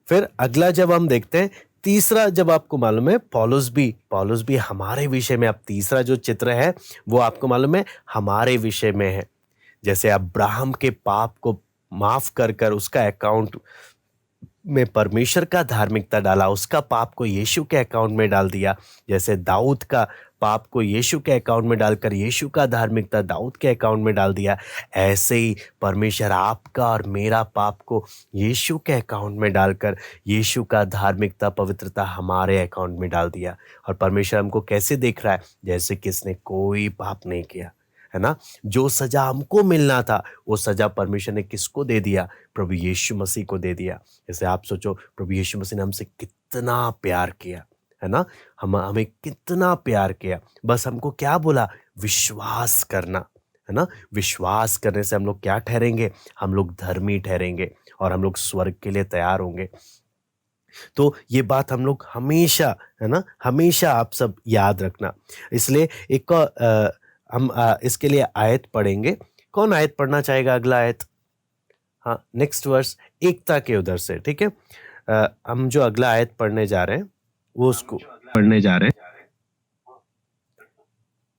फिर अगला जब हम देखते हैं, तीसरा, जब आपको मालूम है पौलुस भी हमारे विषय में, अब तीसरा जो चित्र है वो आपको मालूम है हमारे विषय में है। जैसे अब्राहम के पाप को माफ कर उसका अकाउंट में परमेश्वर का धार्मिकता डाला, उसका पाप को यीशु के अकाउंट में डाल दिया। जैसे दाऊद का पाप को यीशु के अकाउंट में डालकर यीशु का धार्मिकता दाऊद के अकाउंट में डाल दिया, ऐसे ही परमेश्वर आपका और मेरा पाप को यीशु के अकाउंट में डालकर यीशु का धार्मिकता पवित्रता हमारे अकाउंट में डाल दिया। और परमेश्वर हमको कैसे देख रहा है? जैसे किसने कोई पाप नहीं किया, है ना। जो सजा हमको मिलना था वो सजा परमेश्वर ने किसको दे दिया? प्रभु यीशु मसीह को दे दिया। जैसे आप सोचो, प्रभु यीशु मसीह ने हमसे कितना प्यार किया, है ना। हमें कितना प्यार किया, बस हमको क्या बोला? विश्वास करना, है ना। विश्वास करने से हम लोग क्या ठहरेंगे? हम लोग धर्मी ठहरेंगे और हम लोग स्वर्ग के लिए तैयार होंगे। तो ये बात हम लोग हमेशा, है ना, हमेशा आप सब याद रखना। इसलिए एक हम इसके लिए आयत पढ़ेंगे। कौन आयत पढ़ना चाहेगा? अगला आयत, हाँ, नेक्स्ट वर्स, एकता के उधर से, ठीक है। हम जो अगला आयत पढ़ने जा रहे हैं वो उसको पढ़ने जा रहे हैं,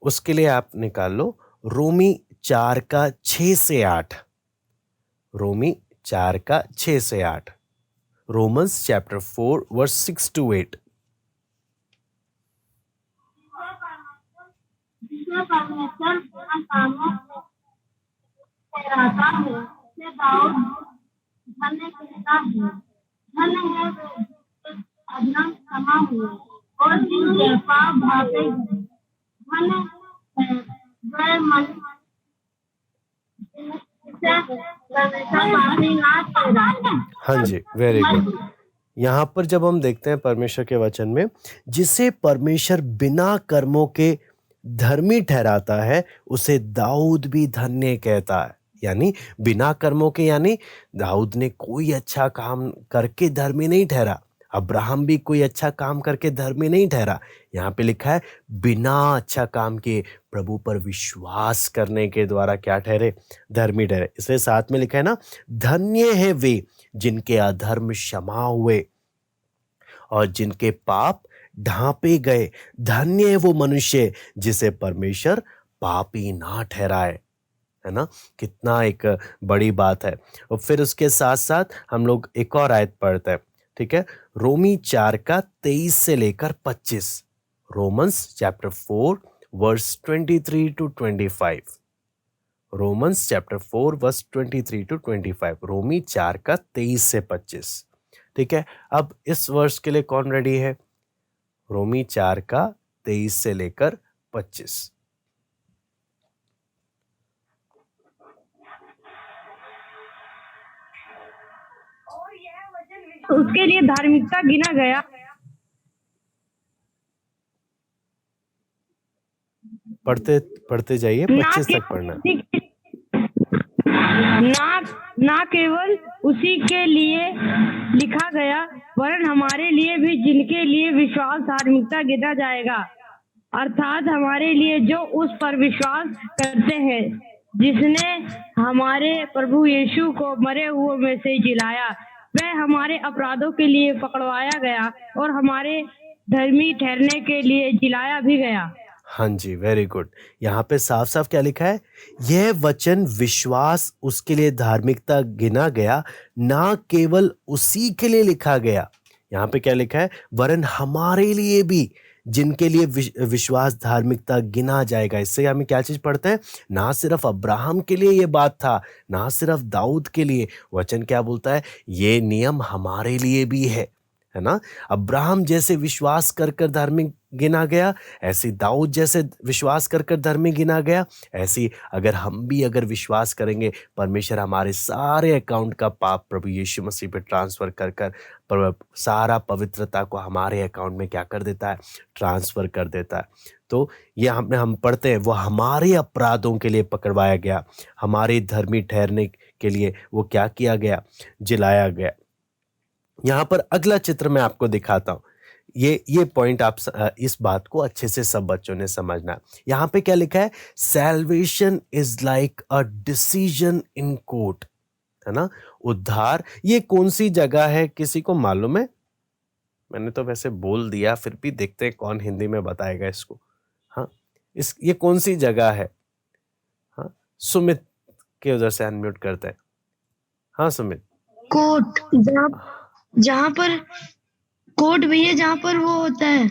उसके लिए आप निकाल लो रोमी 4:6 से 8। रोमी 4:6 से 8। Romans chapter 4 verse 6 to 8। जिसमें परमेश्वर बिना कामों के ठहराता है, से दाऊद धन्य कहता है। धन्य है वे जिनके अधर्म क्षमा हुए और जिनके पाप ढांपे गए। धन्य है वे मनुष्य जिसे परमेश्वर पापी ना ठहराए। हाँ जी, वेरी गुड। यहाँ पर जब हम देखते हैं परमेश्वर के वचन में, जिसे परमेश्वर बिना कर्मों के धर्मी ठहराता है उसे दाऊद भी धन्य कहता है। यानी बिना कर्मों के, यानी दाऊद ने कोई अच्छा काम करके धर्मी नहीं ठहरा, अब्राहम भी कोई अच्छा काम करके धर्मी नहीं ठहरा। यहाँ पे लिखा है बिना अच्छा काम किए प्रभु पर विश्वास करने के द्वारा क्या ठहरे? धर्मी ठहरे। इसलिए साथ में लिखा है ना, धन्य है वे जिनके अधर्म क्षमा हुए और जिनके पाप ढांपे गए। धन्य है वो मनुष्य जिसे परमेश्वर पापी ना ठहराए, है ना। कितना एक बड़ी बात है। और फिर उसके साथ साथ हम लोग एक और आयत पढ़ते हैं, ठीक है। रोमी 4:23 से लेकर 25। Romans chapter 4 verse 23 to 25। Romans chapter 4 verse 23 to 25। रोमी 4:23 से 25, ठीक है। अब इस वर्ष के लिए कौन रेडी है? रोमी 4:23 से लेकर 25। उसके लिए धार्मिकता गिना गया। पढ़ते जाइए, 25 तक पढ़ना। ना केवल उसी के लिए लिखा गया वरन हमारे लिए भी, जिनके लिए विश्वास धार्मिकता गिना जाएगा। अर्थात हमारे लिए जो उस पर विश्वास करते हैं जिसने हमारे प्रभु यीशु को मरे हुए में से जिलाया। वह हमारे अपराधों के लिए पकड़वाया गया और हमारे धर्मी ठहरने के लिए जिलाया भी गया। हाँ जी, वेरी गुड। यहाँ पे साफ साफ क्या लिखा है? यह वचन विश्वास उसके लिए धार्मिकता गिना गया, ना केवल उसी के लिए लिखा गया। यहाँ पे क्या लिखा है, वरन हमारे लिए भी जिनके लिए विश्वास धार्मिकता गिना जाएगा। इससे हमें क्या चीज पढ़ते हैं, ना सिर्फ अब्राहम के लिए ये बात था, ना सिर्फ दाऊद के लिए, वचन क्या बोलता है, ये नियम हमारे लिए भी है ना। अब्राहम जैसे विश्वास कर कर धार्मिक गिना गया, ऐसी दाऊद जैसे विश्वास कर कर धर्मी गिना गया, ऐसी अगर हम भी अगर विश्वास करेंगे, परमेश्वर हमारे सारे अकाउंट का पाप प्रभु यीशु मसीह पे ट्रांसफर कर कर सारा पवित्रता को हमारे अकाउंट में क्या कर देता है, ट्रांसफर कर देता है। तो ये हम पढ़ते हैं, वो हमारे अपराधों के लिए पकड़वाया गया, हमारे धर्मी ठहरने के लिए वो क्या किया गया, जिलाया गया। यहाँ पर अगला चित्र मैं आपको दिखाता हूँ। ये पॉइंट आप इस बात को अच्छे से सब बच्चों ने समझना। यहाँ पे क्या लिखा है, salvation is like a decision in court, है ना। उद्धार ये कौन सी जगह है, किसी को मालूम है? मैंने तो वैसे बोल दिया, फिर भी देखते हैं कौन हिंदी में बताएगा इसको। हाँ, ये कौन सी जगह है? हाँ, सुमित के उधर से अनम्यूट करते हैं। हाँ सुमित। कोर्ट, जहाँ पर कोर्ट भैया, जहाँ पर वो होता है,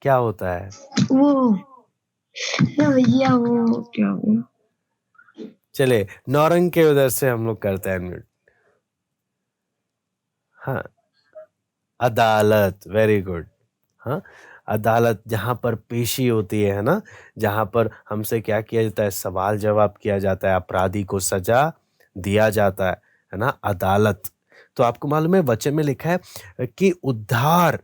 क्या होता है वो भैया, वो क्या वो, चले नौरंग के उधर से हम लोग करते हैं अनम्यूट। हाँ, अदालत, वेरी गुड। हाँ, अदालत जहाँ पर पेशी होती है ना, जहाँ पर हमसे क्या किया जाता है, सवाल जवाब किया जाता है, अपराधी को सजा दिया जाता है ना, अदालत। तो आपको मालूम है वचन में लिखा है कि उद्धार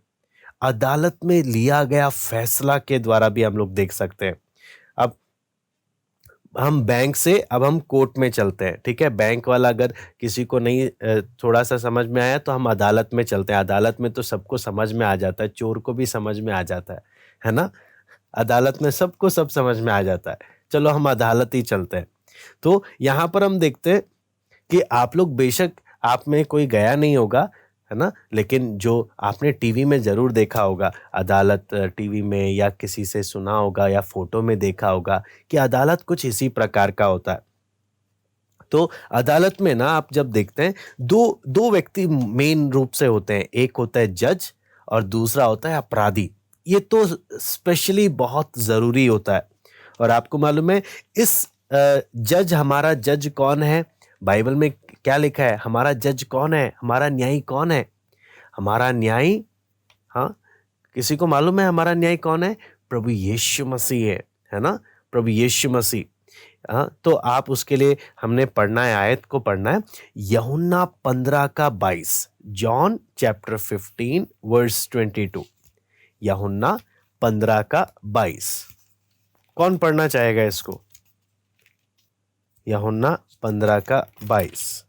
अदालत में लिया गया फैसला के द्वारा भी हम लोग देख सकते हैं। अब हम बैंक से अब हम कोर्ट में चलते हैं, ठीक है। बैंक वाला अगर किसी को नहीं थोड़ा सा समझ में आया तो हम अदालत में चलते हैं। अदालत में तो सबको समझ में आ जाता है, चोर को भी समझ में आ जाता है ना। अदालत में सबको सब समझ में आ जाता है। चलो हम अदालत ही चलते हैं। तो यहाँ पर हम देखते हैं कि आप लोग, बेशक आप में कोई गया नहीं होगा, है ना, लेकिन जो आपने टीवी में जरूर देखा होगा, अदालत टीवी में, या किसी से सुना होगा या फोटो में देखा होगा कि अदालत कुछ इसी प्रकार का होता है। तो अदालत में ना आप जब देखते हैं, दो व्यक्ति मेन रूप से होते हैं, एक होता है जज और दूसरा होता है अपराधी। ये तो स्पेशली बहुत जरूरी होता है। और आपको मालूम है इस जज, हमारा जज कौन है? बाइबल में क्या लिखा है, हमारा जज कौन है, हमारा न्यायी कौन है? हमारा न्यायी, हाँ, किसी को मालूम है हमारा न्यायी कौन है? प्रभु यीशु मसीह है ना, प्रभु यीशु मसीह। हाँ, तो आप उसके लिए हमने पढ़ना है, आयत को पढ़ना है, यूहन्ना 15:22, जॉन चैप्टर 15 वर्स 22, यूहन्ना 15:22। कौन पढ़ना चाहेगा इसको? यूहन्ना 15:22,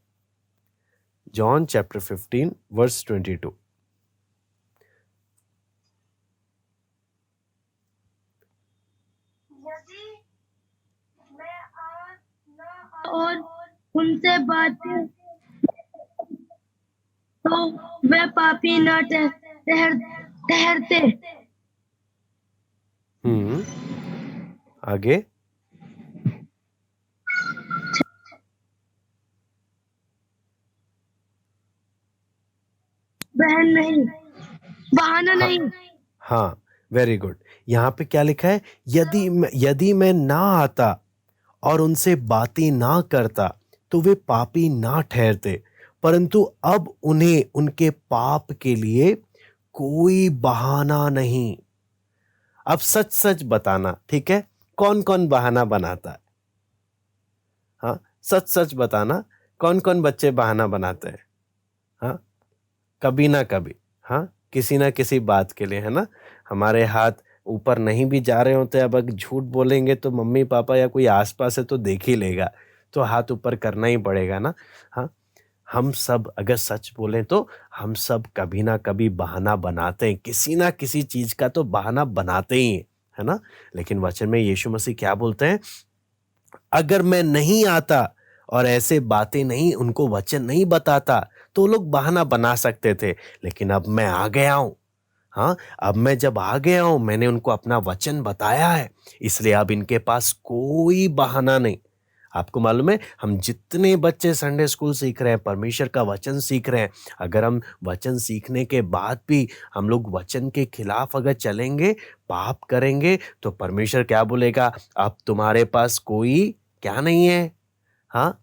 जॉन चैप्टर 15 वर्स 22। और उनसे बातें तो वे पापी न ठहरते। आगे। बहाना नहीं। हाँ, वेरी गुड। यहाँ पे क्या लिखा है, यदि मैं ना आता और उनसे बातें ना करता तो वे पापी ना ठहरते, परंतु अब उन्हें उनके पाप के लिए कोई बहाना नहीं। अब सच सच बताना, ठीक है? कौन कौन बहाना बनाता है? हाँ, सच सच बताना, कौन कौन बच्चे बहाना बनाते हैं? हाँ, कभी ना कभी, हाँ, किसी ना किसी बात के लिए, है ना। हमारे हाथ ऊपर नहीं भी जा रहे होते, अब अगर झूठ बोलेंगे तो मम्मी पापा या कोई आसपास है तो देख ही लेगा, तो हाथ ऊपर करना ही पड़ेगा ना। हाँ, हम सब अगर सच बोलें तो हम सब कभी ना कभी बहाना बनाते हैं, किसी ना किसी चीज का तो बहाना बनाते ही हैं, है ना। लेकिन वचन में यीशु मसीह क्या बोलते हैं, अगर मैं नहीं आता और ऐसे बातें नहीं, उनको वचन नहीं बताता तो लोग बहाना बना सकते थे, लेकिन अब मैं आ गया हूं। हाँ, अब मैं जब आ गया हूं, मैंने उनको अपना वचन बताया है, इसलिए अब इनके पास कोई बहाना नहीं। आपको मालूम है, हम जितने बच्चे संडे स्कूल सीख रहे हैं, परमेश्वर का वचन सीख रहे हैं, अगर हम वचन सीखने के बाद भी हम लोग वचन के खिलाफ अगर चलेंगे, पाप करेंगे, तो परमेश्वर क्या बोलेगा? अब तुम्हारे पास कोई क्या नहीं है? हाँ,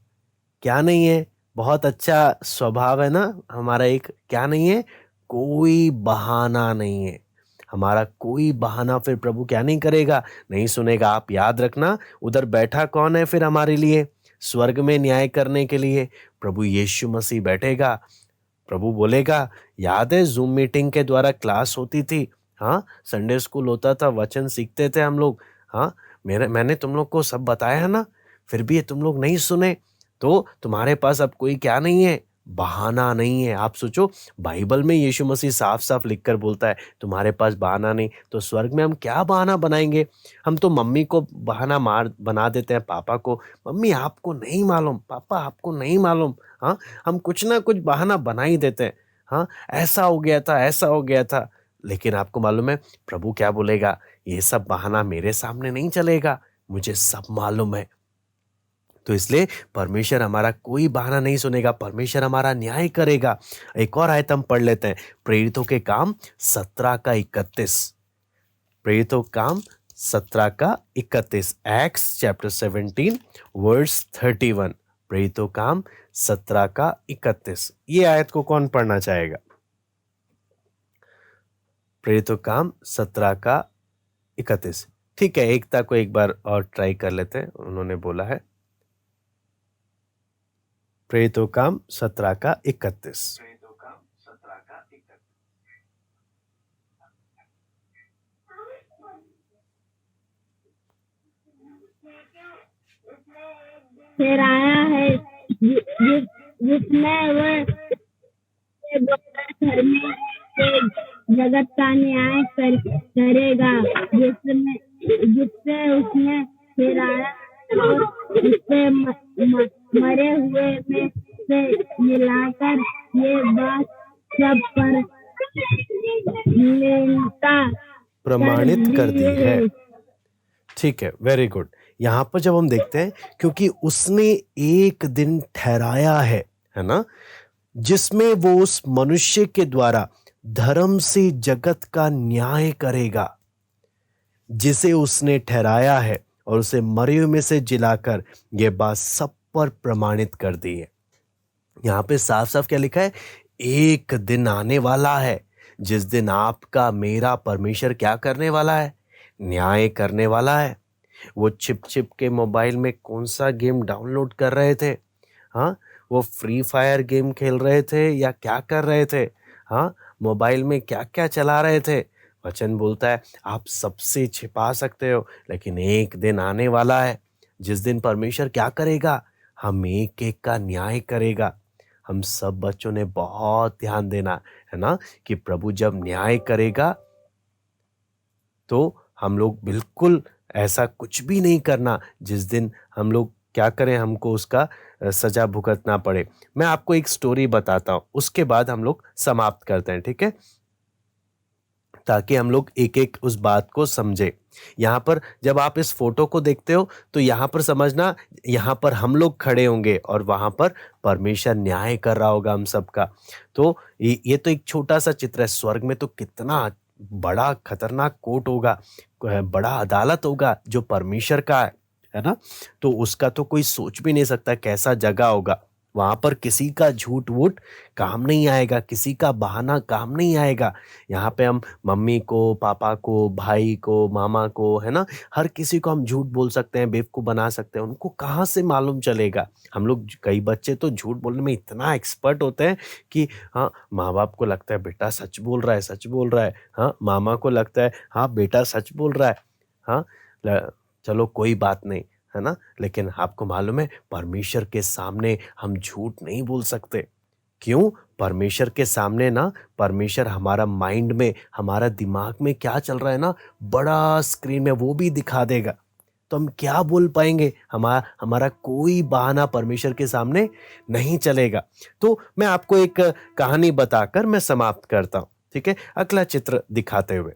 क्या नहीं है? बहुत अच्छा स्वभाव है ना हमारा, एक क्या नहीं है? कोई बहाना नहीं है। हमारा कोई बहाना फिर प्रभु क्या नहीं करेगा? नहीं सुनेगा। आप याद रखना, उधर बैठा कौन है फिर हमारे लिए स्वर्ग में न्याय करने के लिए? प्रभु यीशु मसीह बैठेगा। प्रभु बोलेगा, याद है जूम मीटिंग के द्वारा क्लास होती थी, हाँ, संडे स्कूल होता था, वचन सीखते थे हम लोग, हाँ, मैंने तुम लोग को सब बताया है ना, फिर भी तुम लोग नहीं सुने। तो तुम्हारे पास अब कोई क्या नहीं है? बहाना नहीं है। आप सोचो, बाइबल में यीशु मसीह साफ साफ लिखकर बोलता है तुम्हारे पास बहाना नहीं, तो स्वर्ग में हम क्या बहाना बनाएंगे? हम तो मम्मी को बहाना बना देते हैं, पापा को, मम्मी आपको नहीं मालूम, पापा आपको नहीं मालूम, हाँ, हम कुछ ना कुछ बहाना बना ही देते हैं, हाँ, ऐसा हो गया था, ऐसा हो गया था। लेकिन आपको मालूम है प्रभु क्या बोलेगा? ये सब बहाना मेरे सामने नहीं चलेगा, मुझे सब मालूम है। तो इसलिए परमेश्वर हमारा कोई बहाना नहीं सुनेगा, परमेश्वर हमारा न्याय करेगा। एक और आयत हम पढ़ लेते हैं, प्रेरितों के काम 17 का 31। प्रेरितों काम 17 का 31, एक्ट्स चैप्टर 17 वर्स 31। प्रेरितों काम 17 का 31। ये आयत को कौन पढ़ना चाहेगा? प्रेरितों काम 17 का 31। ठीक है, एकता को एक बार और ट्राई कर लेते हैं, उन्होंने बोला है प्रेरितों काम 17 का 31। फिर आया है जिसमें वह धर्मी से जगत का न्याय करेगा, जिससे उसने फिर आया और उससे मरे हुए में से मिलाकर ये बात सब पर प्रमाणित कर दी है। ठीक है, वेरी गुड। यहाँ पर जब हम देखते हैं, क्योंकि उसने एक दिन ठहराया है ना, जिसमें वो उस मनुष्य के द्वारा धर्म से जगत का न्याय करेगा, जिसे उसने ठहराया है और उसे मरे हुए में से जिलाकर ये बात सब पर प्रमाणित कर दी है। यहाँ पे साफ साफ क्या लिखा है? एक दिन आने वाला है जिस दिन आपका मेरा परमेश्वर क्या करने वाला है? न्याय करने वाला है। वो छिप छिप के मोबाइल में कौन सा गेम डाउनलोड कर रहे थे? हाँ, वो फ्री फायर गेम खेल रहे थे या क्या कर रहे थे? हाँ, मोबाइल में क्या क्या चला रहे थे? वचन बोलता है आप सबसे छिपा सकते हो, लेकिन एक दिन आने वाला है जिस दिन परमेश्वर क्या करेगा? हम एक एक का न्याय करेगा। हम सब बच्चों ने बहुत ध्यान देना है ना, कि प्रभु जब न्याय करेगा तो हम लोग बिल्कुल ऐसा कुछ भी नहीं करना जिस दिन हम लोग क्या करें, हमको उसका सजा भुगतना पड़े। मैं आपको एक स्टोरी बताता हूँ, उसके बाद हम लोग समाप्त करते हैं, ठीक है, ताकि हम लोग एक एक उस बात को समझे। यहाँ पर जब आप इस फोटो को देखते हो तो यहाँ पर समझना, यहाँ पर हम लोग खड़े होंगे और वहाँ पर परमेश्वर न्याय कर रहा होगा हम सबका। तो ये तो एक छोटा सा चित्र है। स्वर्ग में तो कितना बड़ा खतरनाक कोर्ट होगा, बड़ा अदालत होगा जो परमेश्वर का है ना, तो उसका तो कोई सोच भी नहीं सकता कैसा जगह होगा। वहां पर किसी का झूठ वूठ काम नहीं आएगा, किसी का बहाना काम नहीं आएगा। यहाँ पे हम मम्मी को, पापा को, भाई को, मामा को, है ना, हर किसी को हम झूठ बोल सकते हैं, बेवकूफ़ बना सकते हैं। उनको कहाँ से मालूम चलेगा? हम लोग, कई बच्चे तो झूठ बोलने में इतना एक्सपर्ट होते हैं कि हाँ, माँ बाप को लगता है बेटा सच बोल रहा है, सच बोल रहा है, हाँ, मामा को लगता है हाँ बेटा सच बोल रहा है, हाँ, चलो कोई बात नहीं, है ना। लेकिन आपको मालूम है परमेश्वर के सामने हम झूठ नहीं बोल सकते। क्यों? परमेश्वर के सामने ना, परमेश्वर हमारा माइंड में, हमारा दिमाग में क्या चल रहा है ना, बड़ा स्क्रीन में वो भी दिखा देगा। तो हम क्या बोल पाएंगे? हमारा कोई बहाना परमेश्वर के सामने नहीं चलेगा। तो मैं आपको एक कहानी बताकर मैं समाप्त करता हूँ, ठीक है, अगला चित्र दिखाते हुए,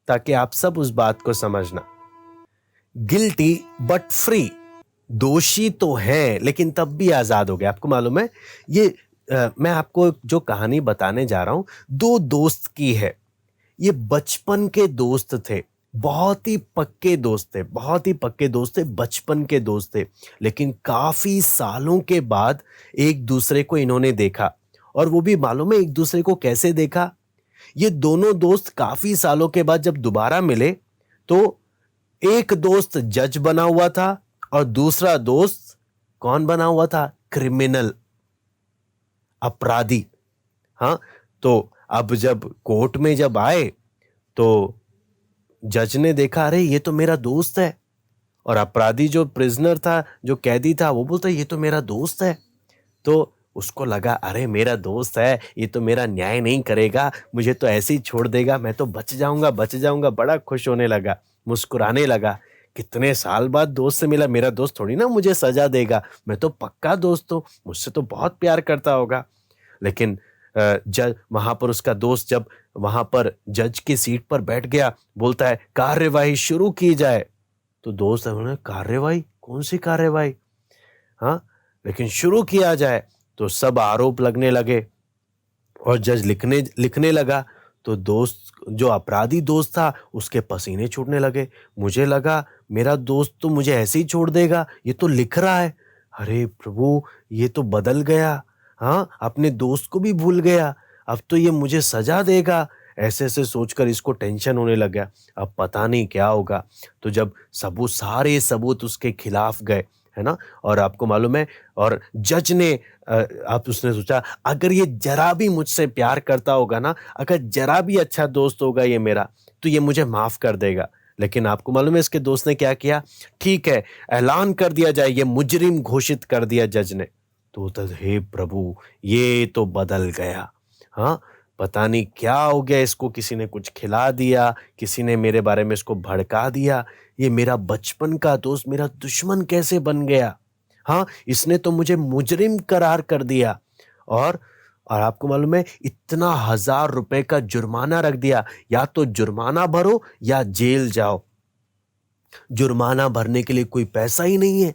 ताकि आप सब उस बात को समझना। गिल्टी बट फ्री, दोषी तो है लेकिन तब भी आजाद हो गए। आपको मालूम है ये मैं आपको जो कहानी बताने जा रहा हूं 2 दोस्त की है। ये बचपन के दोस्त थे, बहुत ही पक्के दोस्त थे, बहुत ही पक्के दोस्त थे, बचपन के दोस्त थे। लेकिन काफी सालों के बाद एक दूसरे को इन्होंने देखा, और वो भी मालूम है एक दूसरे को कैसे देखा। ये दोनों दोस्त काफी सालों के बाद जब दोबारा मिले तो एक दोस्त जज बना हुआ था और दूसरा दोस्त कौन बना हुआ था? क्रिमिनल, अपराधी। हाँ, तो अब जब कोर्ट में जब आए तो जज ने देखा, अरे ये तो मेरा दोस्त है, और अपराधी जो प्रिजनर था, जो कैदी था, वो बोलता ये तो मेरा दोस्त है। तो उसको लगा अरे मेरा दोस्त है, ये तो मेरा न्याय नहीं करेगा, मुझे तो ऐसे ही छोड़ देगा, मैं तो बच जाऊंगा बच जाऊंगा। बड़ा खुश होने लगा, मुस्कुराने लगा। कितने साल बाद दोस्त से मिला, मेरा दोस्त थोड़ी ना मुझे सजा देगा, मैं तो पक्का दोस्त हूँ, मुझसे तो बहुत प्यार करता होगा। लेकिन जज वहां पर उसका दोस्त जब वहां पर जज की सीट पर बैठ गया, बोलता है कार्यवाही शुरू की जाए। तो दोस्त है, कार्यवाही? कौन सी कार्यवाही? हाँ, लेकिन शुरू किया जाए। तो सब आरोप लगने लगे और जज लिखने लगा। तो दोस्त, जो अपराधी दोस्त था, उसके पसीने छूटने लगे। मुझे लगा मेरा दोस्त तो मुझे ऐसे ही छोड़ देगा, ये तो लिख रहा है। अरे प्रभु, ये तो बदल गया। हाँ, अपने दोस्त को भी भूल गया, अब तो ये मुझे सजा देगा। ऐसे ऐसे सोचकर इसको टेंशन होने लग गया, अब पता नहीं क्या होगा। तो जब सारे सबूत उसके खिलाफ गए, है ना, और आपको मालूम है, और जज ने आप उसने सोचा अगर ये जरा भी मुझसे प्यार करता होगा ना, अगर जरा भी अच्छा दोस्त होगा ये मेरा, तो ये मुझे माफ कर देगा। लेकिन आपको मालूम है इसके दोस्त ने क्या किया? ठीक है, ऐलान कर दिया जाए, ये मुजरिम घोषित कर दिया जज ने। तो हे प्रभु, ये तो बदल गया। हाँ, पता नहीं क्या हो गया इसको, किसी ने कुछ खिला दिया, किसी ने मेरे बारे में इसको भड़का दिया। ये मेरा बचपन का दोस्त मेरा दुश्मन कैसे बन गया? हाँ, इसने तो मुझे मुजरिम करार कर दिया। और आपको मालूम है इतना 1000 रुपए का जुर्माना रख दिया, या तो जुर्माना भरो या जेल जाओ। जुर्माना भरने के लिए कोई पैसा ही नहीं है,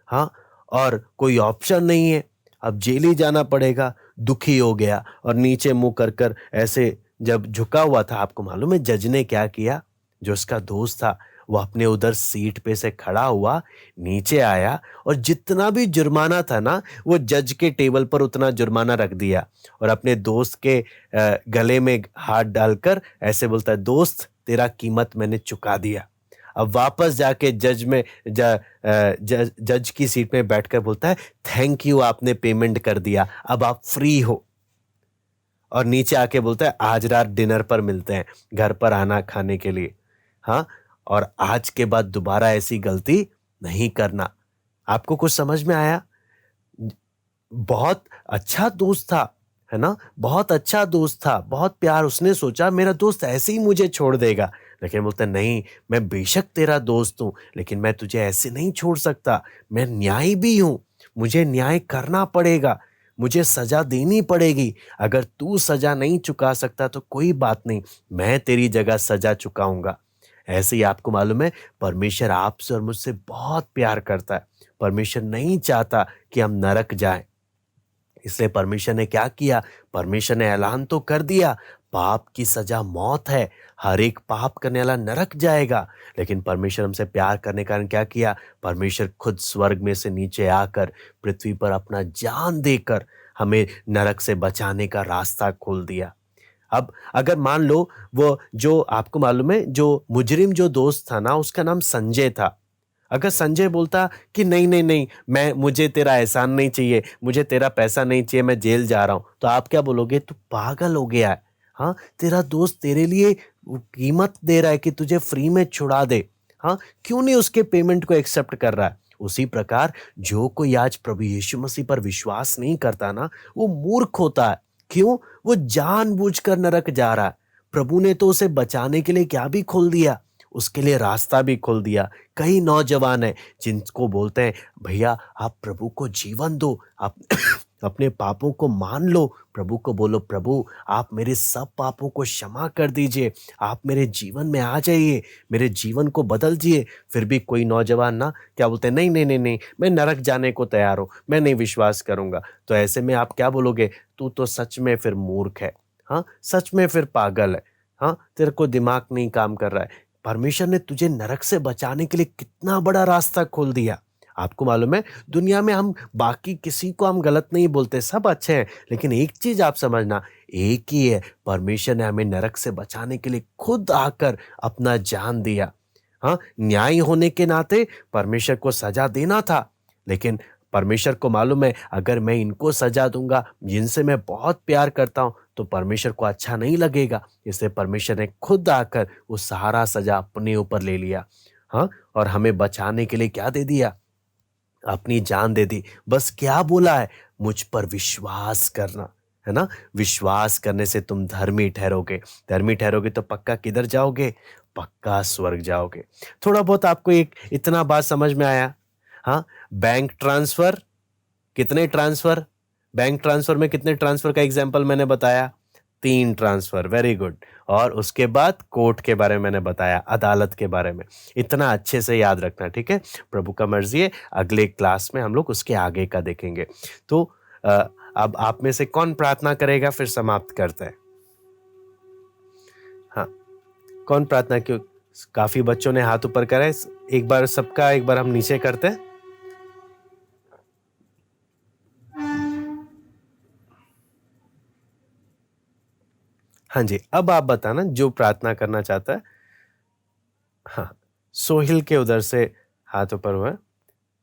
हाँ, और कोई ऑप्शन नहीं है, अब जेल ही जाना पड़ेगा। दुखी हो गया और नीचे मुंह कर ऐसे जब झुका हुआ था, आपको मालूम है जज ने क्या किया? जो उसका दोस्त था वो अपने उधर सीट पे से खड़ा हुआ, नीचे आया और जितना भी जुर्माना था ना, वो जज के टेबल पर उतना जुर्माना रख दिया, और अपने दोस्त के गले में हाथ डालकर ऐसे बोलता है, दोस्त तेरा कीमत मैंने चुका दिया। अब वापस जाके जज की सीट में बैठकर बोलता है, थैंक यू, आपने पेमेंट कर दिया, अब आप फ्री हो। और नीचे आके बोलता है, आज रात डिनर पर मिलते हैं, घर पर आना खाने के लिए। हाँ, और आज के बाद दोबारा ऐसी गलती नहीं करना। आपको कुछ समझ में आया? बहुत अच्छा दोस्त था, है ना, बहुत अच्छा दोस्त था, बहुत प्यार। उसने सोचा मेरा दोस्त ऐसे ही मुझे छोड़ देगा, लेकिन बोलता नहीं, मैं बेशक तेरा दोस्त हूं, लेकिन मैं तुझे ऐसे नहीं छोड़ सकता, मैं न्यायी भी हूं, मुझे न्याय करना पड़ेगा, मुझे सजा देनी पड़ेगी। अगर तू सजा नहीं चुका सकता तो कोई बात नहीं, मैं तेरी जगह सजा चुकाऊंगा। ऐसे ही आपको मालूम है परमेश्वर आपसे और मुझसे बहुत प्यार करता है। परमेश्वर नहीं चाहता कि हम नरक जाएं, इसलिए परमेश्वर ने क्या किया? परमेश्वर ने ऐलान तो कर दिया, पाप की सजा मौत है, हर एक पाप करने वाला नरक जाएगा। लेकिन परमेश्वर हमसे प्यार करने के कारण क्या किया? परमेश्वर खुद स्वर्ग में से नीचे आकर पृथ्वी पर अपना जान देकर हमें नरक से बचाने का रास्ता खोल दिया। अब अगर मान लो वो जो आपको मालूम है जो मुजरिम जो दोस्त था ना, उसका नाम संजय था। अगर संजय बोलता कि नहीं नहीं नहीं, मुझे तेरा एहसान नहीं चाहिए, मुझे तेरा पैसा नहीं चाहिए, मैं जेल जा रहा हूं, तो आप क्या बोलोगे? तू पागल हो गया है। हाँ, तेरा दोस्त तेरे लिए कीमत दे रहा है कि तुझे फ्री में छुड़ा दे। हाँ, क्यों नहीं उसके पेमेंट को एक्सेप्ट कर रहा है? उसी प्रकार जो कोई आज प्रभु यीशु मसीह पर विश्वास नहीं करता ना, वो मूर्ख होता है। क्यों? वो जानबूझकर नरक जा रहा है। प्रभु ने तो उसे बचाने के लिए क्या भी खोल दिया, उसके लिए रास्ता भी खोल दिया। कई नौजवान हैं जिनको बोलते हैं, भैया आप प्रभु को जीवन दो, आप अपने पापों को मान लो, प्रभु को बोलो, प्रभु आप मेरे सब पापों को क्षमा कर दीजिए, आप मेरे जीवन में आ जाइए, मेरे जीवन को बदल दिए। फिर भी कोई नौजवान ना क्या बोलते हैं, नहीं नहीं नहीं नहीं, मैं नरक जाने को तैयार हूँ, मैं नहीं विश्वास करूँगा। तो ऐसे में आप क्या बोलोगे, तू तो सच में फिर मूर्ख है, हाँ सच में फिर पागल है, हाँ तेरे को दिमाग नहीं काम कर रहा है। परमेश्वर ने तुझे नरक से बचाने के लिए कितना बड़ा रास्ता खोल दिया। आपको मालूम है, दुनिया में हम बाकी किसी को हम गलत नहीं बोलते, सब अच्छे हैं, लेकिन एक चीज आप समझना, एक ही है, परमेश्वर ने हमें नरक से बचाने के लिए खुद आकर अपना जान दिया। हाँ, न्याय होने के नाते परमेश्वर को सजा देना था, लेकिन परमेश्वर को मालूम है अगर मैं इनको सजा दूंगा जिनसे मैं बहुत प्यार करता हूं तो परमेश्वर को अच्छा नहीं लगेगा, इसलिए परमेश्वर ने खुद आकर वो सारा सजा अपने ऊपर ले लिया। हाँ, और हमें बचाने के लिए क्या दे दिया, अपनी जान दे दी। बस क्या बोला है, मुझ पर विश्वास करना, है ना। विश्वास करने से तुम धर्मी ठहरोगे, धर्मी ठहरोगे तो पक्का किधर जाओगे, पक्का स्वर्ग जाओगे। थोड़ा बहुत आपको एक इतना बात समझ में आया। हाँ, बैंक ट्रांसफर, कितने ट्रांसफर, बैंक ट्रांसफर में कितने ट्रांसफर का एग्जाम्पल मैंने बताया, 3 ट्रांसफर, वेरी गुड। और उसके बाद कोर्ट के बारे में मैंने बताया, अदालत के बारे में। इतना अच्छे से याद रखना, ठीक है। प्रभु का मर्जी है, अगले क्लास में हम लोग उसके आगे का देखेंगे। तो अब आप में से कौन प्रार्थना करेगा, फिर समाप्त करते हैं। हाँ, कौन प्रार्थना, क्यों काफी बच्चों ने हाथ ऊपर करा है, एक बार सबका एक बार हम नीचे करते हैं। हाँ जी, अब आप बताना जो प्रार्थना करना चाहता है। हाँ, सोहिल के उधर से हाथ ऊपर हुआ है,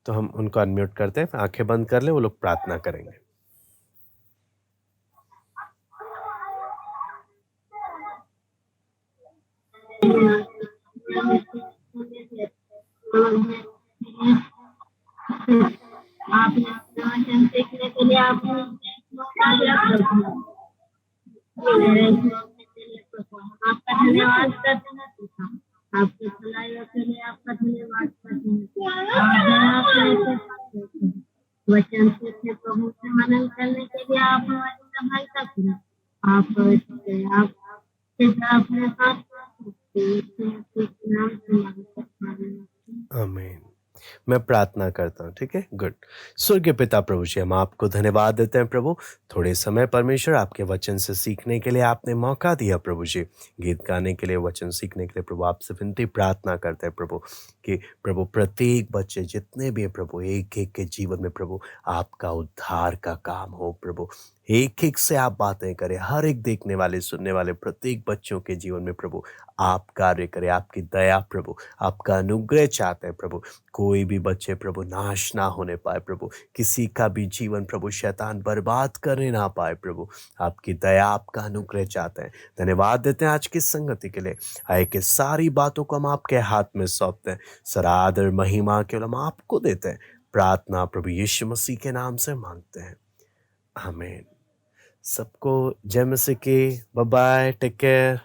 तो हम उनको अनम्यूट करते हैं, आंखें बंद कर ले, वो लोग प्रार्थना करेंगे। आपने वचन सीखने के लिए आपने मौका दिया प्रभु। मेरे आपका धन्यवाद करते हैं पिता, आपकी भलाई के लिए आपका धन्यवाद करते हैं। वचन सीखने प्रभु से मनन करने के लिए आप हमारी सहायता करें। आप अपने साथ आमीन। मैं प्रार्थना करता हूँ, ठीक है, गुड। स्वर्गीय पिता प्रभु जी, हम आपको धन्यवाद देते हैं प्रभु, थोड़े समय परमेश्वर आपके वचन से सीखने के लिए आपने मौका दिया प्रभु जी, गीत गाने के लिए, वचन सीखने के लिए प्रभु आपसे विनती प्रार्थना करते हैं प्रभु कि प्रभु प्रत्येक बच्चे जितने भी हैं प्रभु, एक एक के जीवन में प्रभु आपका उद्धार का काम हो प्रभु, एक एक से आप बातें करें, हर एक देखने वाले सुनने वाले प्रत्येक बच्चों के जीवन में प्रभु आप कार्य करें, आपकी दया प्रभु, आपका अनुग्रह चाहते हैं प्रभु। कोई भी बच्चे प्रभु नाश ना होने पाए प्रभु, किसी का भी जीवन प्रभु शैतान बर्बाद करने ना पाए प्रभु, आपकी दया आपका अनुग्रह चाहते हैं। धन्यवाद देते हैं आज की संगति के लिए, आए के सारी बातों को हम आपके हाथ में सौंपते हैं, सारा आदर महिमा केवल हम आपको देते हैं। प्रार्थना प्रभु यीशु मसीह के नाम से मांगते हैं, आमीन। सबको जय मसीह की, बाय बाय, टेक केयर।